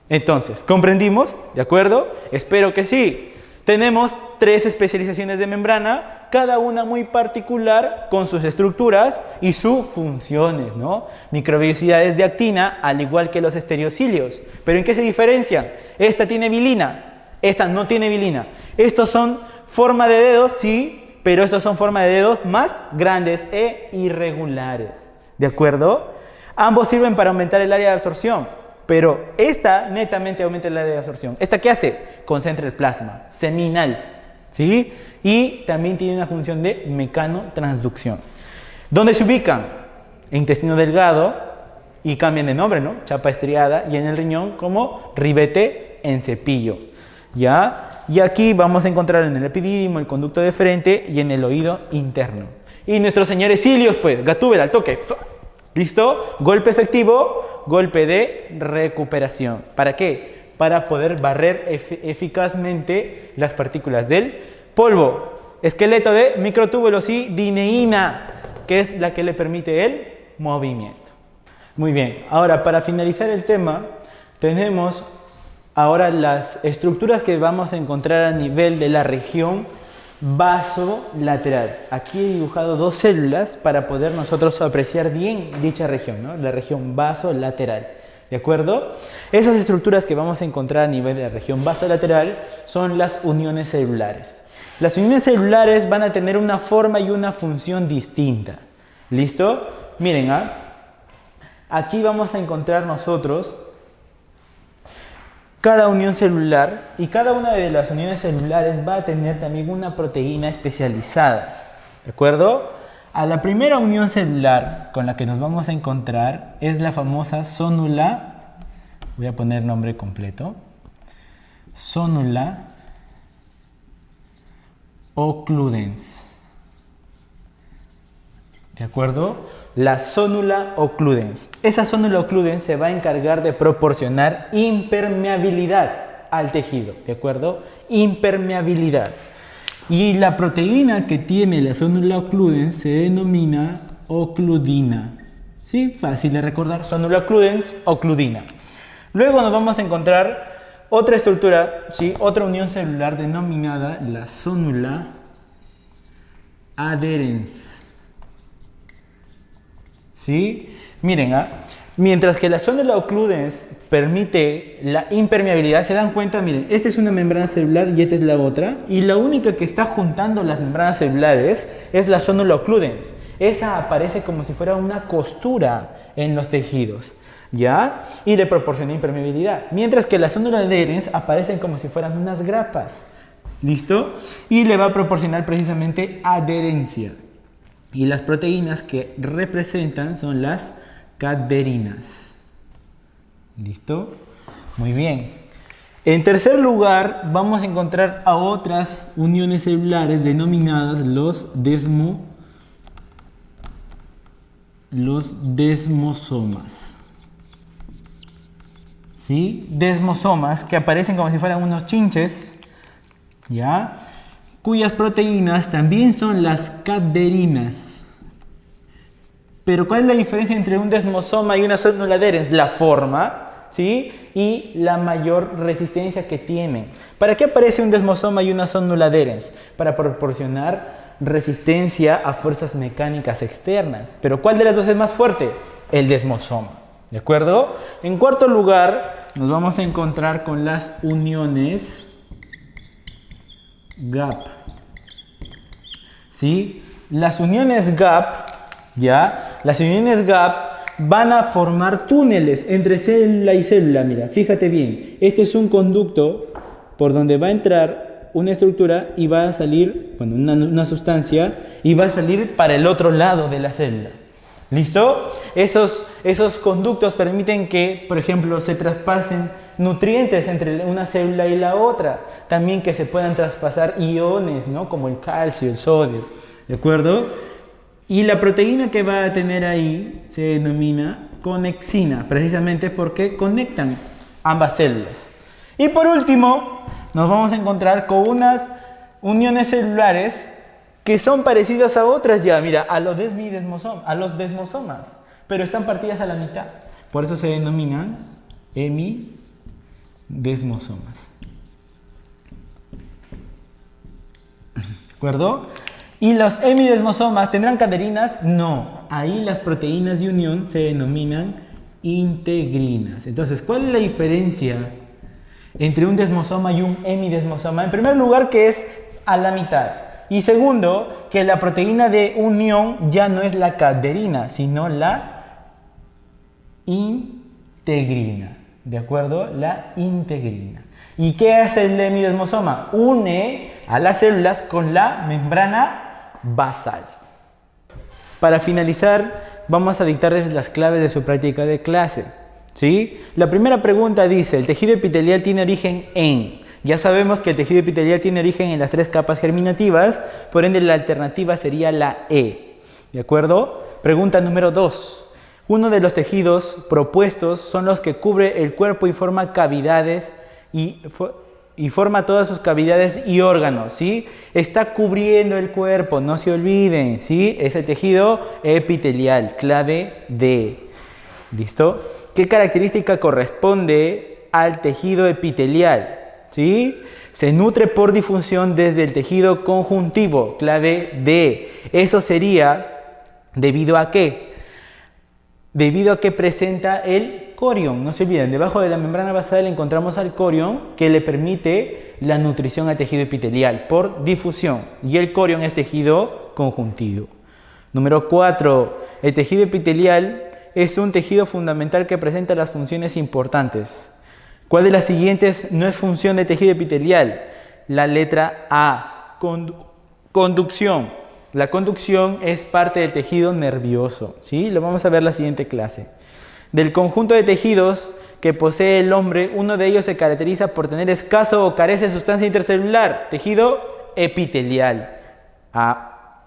Speaker 1: Entonces, ¿comprendimos? ¿De acuerdo? Espero que sí. Tenemos 3 especializaciones de membrana, cada una muy particular con sus estructuras y sus funciones, ¿no? Microvellosidades de actina, al igual que los estereocilios. ¿Pero en qué se diferencian? Esta tiene vilina, esta no tiene vilina. Estos son forma de dedos, sí, pero estos son forma de dedos más grandes e irregulares. ¿De acuerdo? Ambos sirven para aumentar el área de absorción, pero esta netamente aumenta el área de absorción. ¿Esta qué hace? Concentra el plasma seminal, ¿sí? Y también tiene una función de mecanotransducción. ¿Dónde se ubican? Intestino delgado y cambian de nombre, ¿no? Chapa estriada, y en el riñón como ribete en cepillo, ¿ya? Y aquí vamos a encontrar en el epidídimo, el conducto deferente y en el oído interno. Y nuestros señores cilios, pues, gatúbela al toque. ¿Listo? Golpe efectivo, golpe de recuperación. ¿Para qué? Para poder barrer eficazmente las partículas del polvo. Esqueleto de microtúbulos y dineína, que es la que le permite el movimiento. Muy bien, ahora para finalizar el tema, tenemos ahora las estructuras que vamos a encontrar a nivel de la región vasolateral. Aquí he dibujado 2 células para poder nosotros apreciar bien dicha región, ¿no? La región vasolateral. ¿De acuerdo? Esas estructuras que vamos a encontrar a nivel de la región vasolateral son las uniones celulares. Las uniones celulares van a tener una forma y una función distinta. ¿Listo? Miren, aquí vamos a encontrar nosotros cada unión celular y cada una de las uniones celulares va a tener también una proteína especializada. ¿De acuerdo? A la primera unión celular con la que nos vamos a encontrar es la famosa zonula, voy a poner nombre completo, zonula occludens. ¿De acuerdo? La zonula occludens. Esa zonula occludens se va a encargar de proporcionar impermeabilidad al tejido. ¿De acuerdo? Impermeabilidad. Y la proteína que tiene la zonula occludens se denomina ocludina. ¿Sí? Fácil de recordar. Zonula occludens, ocludina. Luego nos vamos a encontrar otra estructura, ¿sí? Otra unión celular denominada la zonula adherens. ¿Sí? Miren, mientras que la zonula occludens permite la impermeabilidad, se dan cuenta, miren, esta es una membrana celular y esta es la otra, y la única que está juntando las membranas celulares es la zonula occludens. Esa aparece como si fuera una costura en los tejidos, ¿ya? Y le proporciona impermeabilidad, mientras que la zonula adherens aparecen como si fueran unas grapas, ¿listo? Y le va a proporcionar precisamente adherencia. Y las proteínas que representan son las caderinas. ¿Listo? Muy bien. En tercer lugar, vamos a encontrar a otras uniones celulares denominadas los desmosomas. ¿Sí? Desmosomas que aparecen como si fueran unos chinches, ¿ya? Cuyas proteínas también son las caderinas. Pero ¿cuál es la diferencia entre un desmosoma y una célula adherens? La forma, ¿sí? Y la mayor resistencia que tienen. ¿Para qué aparece un desmosoma y una célula adherens? Para proporcionar resistencia a fuerzas mecánicas externas. Pero ¿cuál de las dos es más fuerte? El desmosoma. ¿De acuerdo? En cuarto lugar, nos vamos a encontrar con las uniones gap. ¿Sí? Las uniones gap, ¿ya? Las uniones gap van a formar túneles entre célula y célula. Mira, fíjate bien. Este es un conducto por donde va a entrar una estructura y va a salir, bueno, una sustancia, y va a salir para el otro lado de la célula. ¿Listo? Esos conductos permiten que, por ejemplo, se traspasen nutrientes entre una célula y la otra. También que se puedan traspasar iones, ¿no? Como el calcio, el sodio. ¿De acuerdo? Y la proteína que va a tener ahí se denomina conexina, precisamente porque conectan ambas células. Y por último, nos vamos a encontrar con unas uniones celulares que son parecidas a otras ya, mira, a los desmosomas, pero están partidas a la mitad. Por eso se denominan hemidesmosomas. ¿De acuerdo? ¿Y los hemidesmosomas tendrán caderinas? No. Ahí las proteínas de unión se denominan integrinas. Entonces, ¿cuál es la diferencia entre un desmosoma y un hemidesmosoma? En primer lugar, que es a la mitad. Y segundo, que la proteína de unión ya no es la caderina, sino la integrina. ¿De acuerdo? La integrina. ¿Y qué hace el hemidesmosoma? Une a las células con la membrana basal. Para finalizar, vamos a dictarles las claves de su práctica de clase. ¿Sí? La primera pregunta dice, ¿el tejido epitelial tiene origen en? Ya sabemos que el tejido epitelial tiene origen en las 3 capas germinativas, por ende la alternativa sería la E. ¿De acuerdo? Pregunta número 2. Uno de los tejidos propuestos son los que cubre el cuerpo y forma cavidades y forma todas sus cavidades y órganos, ¿sí? Está cubriendo el cuerpo, no se olviden, ¿sí? Es el tejido epitelial, clave D. ¿Listo? ¿Qué característica corresponde al tejido epitelial? ¿Sí? Se nutre por difusión desde el tejido conjuntivo, clave D. Eso sería debido a qué? Debido a que presenta el corión. No se olviden, debajo de la membrana basal encontramos al corión que le permite la nutrición al tejido epitelial por difusión. Y el corión es tejido conjuntivo. Número 4. El tejido epitelial es un tejido fundamental que presenta las funciones importantes. ¿Cuál de las siguientes no es función de tejido epitelial? La letra A, conducción. La conducción es parte del tejido nervioso, ¿sí? Lo vamos a ver en la siguiente clase. Del conjunto de tejidos que posee el hombre, uno de ellos se caracteriza por tener escaso o carece de sustancia intercelular, tejido epitelial. A.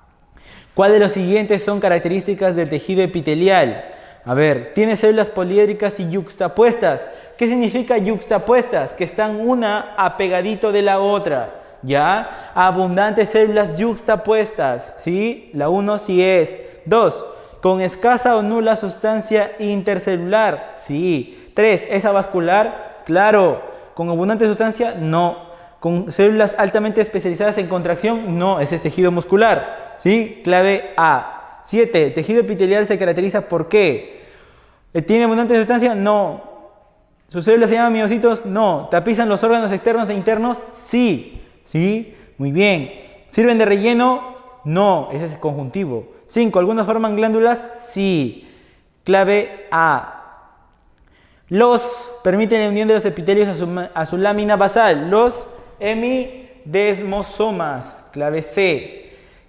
Speaker 1: ¿Cuál de los siguientes son características del tejido epitelial? A ver, tiene células poliédricas y yuxtapuestas. ¿Qué significa yuxtapuestas? Que están una apegadito de la otra. ¿Ya? Abundantes células yuxtapuestas. ¿Sí? La 1 sí es. 2. Con escasa o nula sustancia intercelular. Sí. 3. ¿Es avascular? Claro. ¿Con abundante sustancia? No. ¿Con células altamente especializadas en contracción? No. Ese es tejido muscular. ¿Sí? Clave A. 7. ¿El tejido epitelial se caracteriza por qué? ¿Tiene abundante sustancia? No. ¿Sus células se llaman miocitos? No. ¿Tapizan los órganos externos e internos? Sí. ¿Sí? Muy bien. ¿Sirven de relleno? No. Ese es conjuntivo. 5. ¿Algunos forman glándulas? Sí. Clave A. Los permiten la unión de los epitelios a su lámina basal. Los hemidesmosomas. Clave C.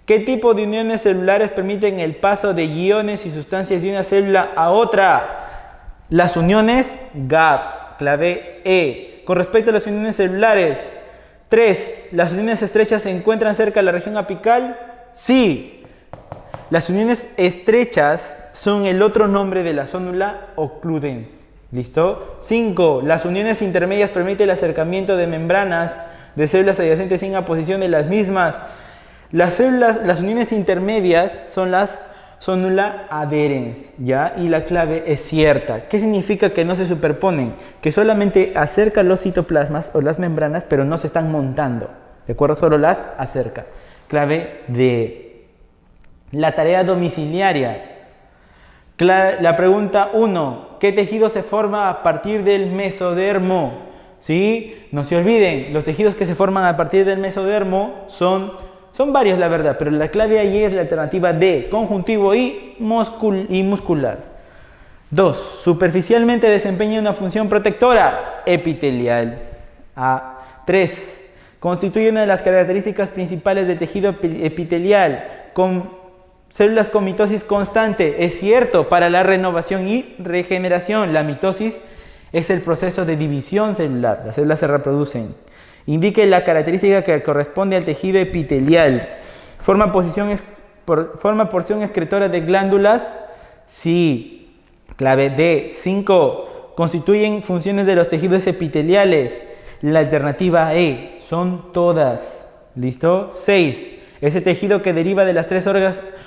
Speaker 1: ¿Qué tipo de uniones celulares permiten el paso de iones y sustancias de una célula a otra? Las uniones gap, clave E. Con respecto a las uniones celulares. 3. ¿Las uniones estrechas se encuentran cerca de la región apical? Sí. Las uniones estrechas son el otro nombre de la zónula ocludens. ¿Listo? 5. Las uniones intermedias permiten el acercamiento de membranas de células adyacentes sin oposición de las mismas. Las uniones intermedias son las zónula adherens, ¿ya? Y la clave es cierta. ¿Qué significa que no se superponen? Que solamente acercan los citoplasmas o las membranas, pero no se están montando. ¿De acuerdo? Solo las acerca. Clave D. La tarea domiciliaria. La pregunta 1. ¿Qué tejido se forma a partir del mesodermo? ¿Sí? No se olviden, los tejidos que se forman a partir del mesodermo son varios, la verdad, pero la clave ahí es la alternativa D, conjuntivo y muscular. 2. Superficialmente desempeña una función protectora epitelial. 3. Constituye una de las características principales del tejido epitelial, con células con mitosis constante. Es cierto, para la renovación y regeneración. La mitosis es el proceso de división celular. Las células se reproducen. Indique la característica que corresponde al tejido epitelial. ¿Forma porción excretora de glándulas? Sí. Clave D. 5. ¿Constituyen funciones de los tejidos epiteliales? La alternativa E. Son todas. ¿Listo? 6. Ese tejido que deriva de las 3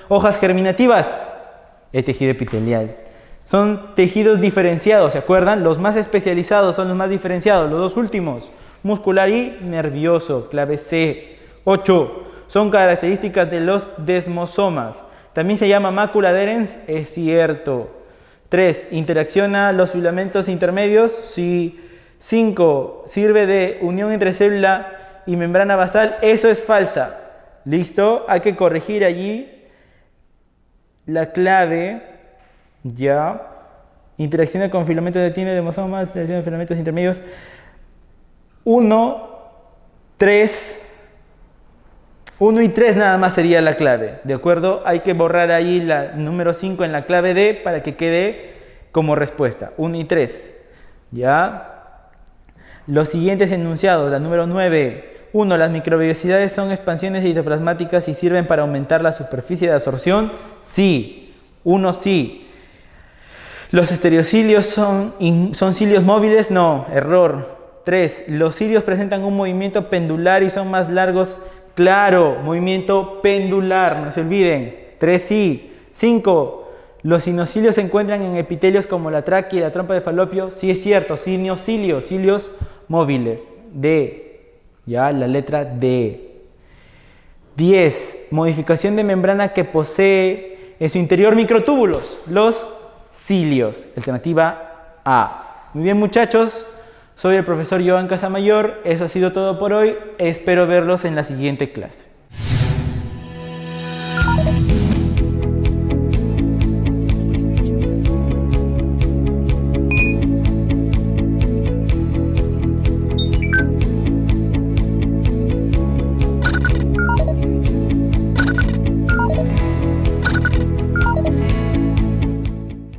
Speaker 1: hojas germinativas, el tejido epitelial. Son tejidos diferenciados, ¿se acuerdan? Los más especializados son los más diferenciados, los dos últimos, muscular y nervioso, clave C. 8. Son características de los desmosomas. También se llama mácula adherens, es cierto. 3. ¿Interacciona los filamentos intermedios? Sí. 5. ¿Sirve de unión entre célula y membrana basal? Eso es falsa. ¿Listo? Hay que corregir allí la clave. Ya. Interacciona con filamentos de tiene demosomas, interacciona con filamentos intermedios. 1, 3. 1 y 3 nada más sería la clave. ¿De acuerdo? Hay que borrar ahí la número 5 en la clave D para que quede como respuesta. 1 y 3. ¿Ya? Los siguientes enunciados. La número 9. 1. Las microvellosidades son expansiones citoplasmáticas y sirven para aumentar la superficie de absorción. Sí. 1 sí. ¿Los estereocilios son cilios móviles? No. Error. 3. ¿Los cilios presentan un movimiento pendular y son más largos? Claro. Movimiento pendular. No se olviden. 3 sí. 5. ¿Los sinocilios se encuentran en epitelios como la tráquea y la trompa de Falopio? Sí es cierto. Sinocilios. Cilios móviles. D. Ya, la letra D. 10. Modificación de membrana que posee en su interior microtúbulos. Los cilios. Alternativa A. Muy bien, muchachos. Soy el profesor Joan Casamayor. Eso ha sido todo por hoy. Espero verlos en la siguiente clase.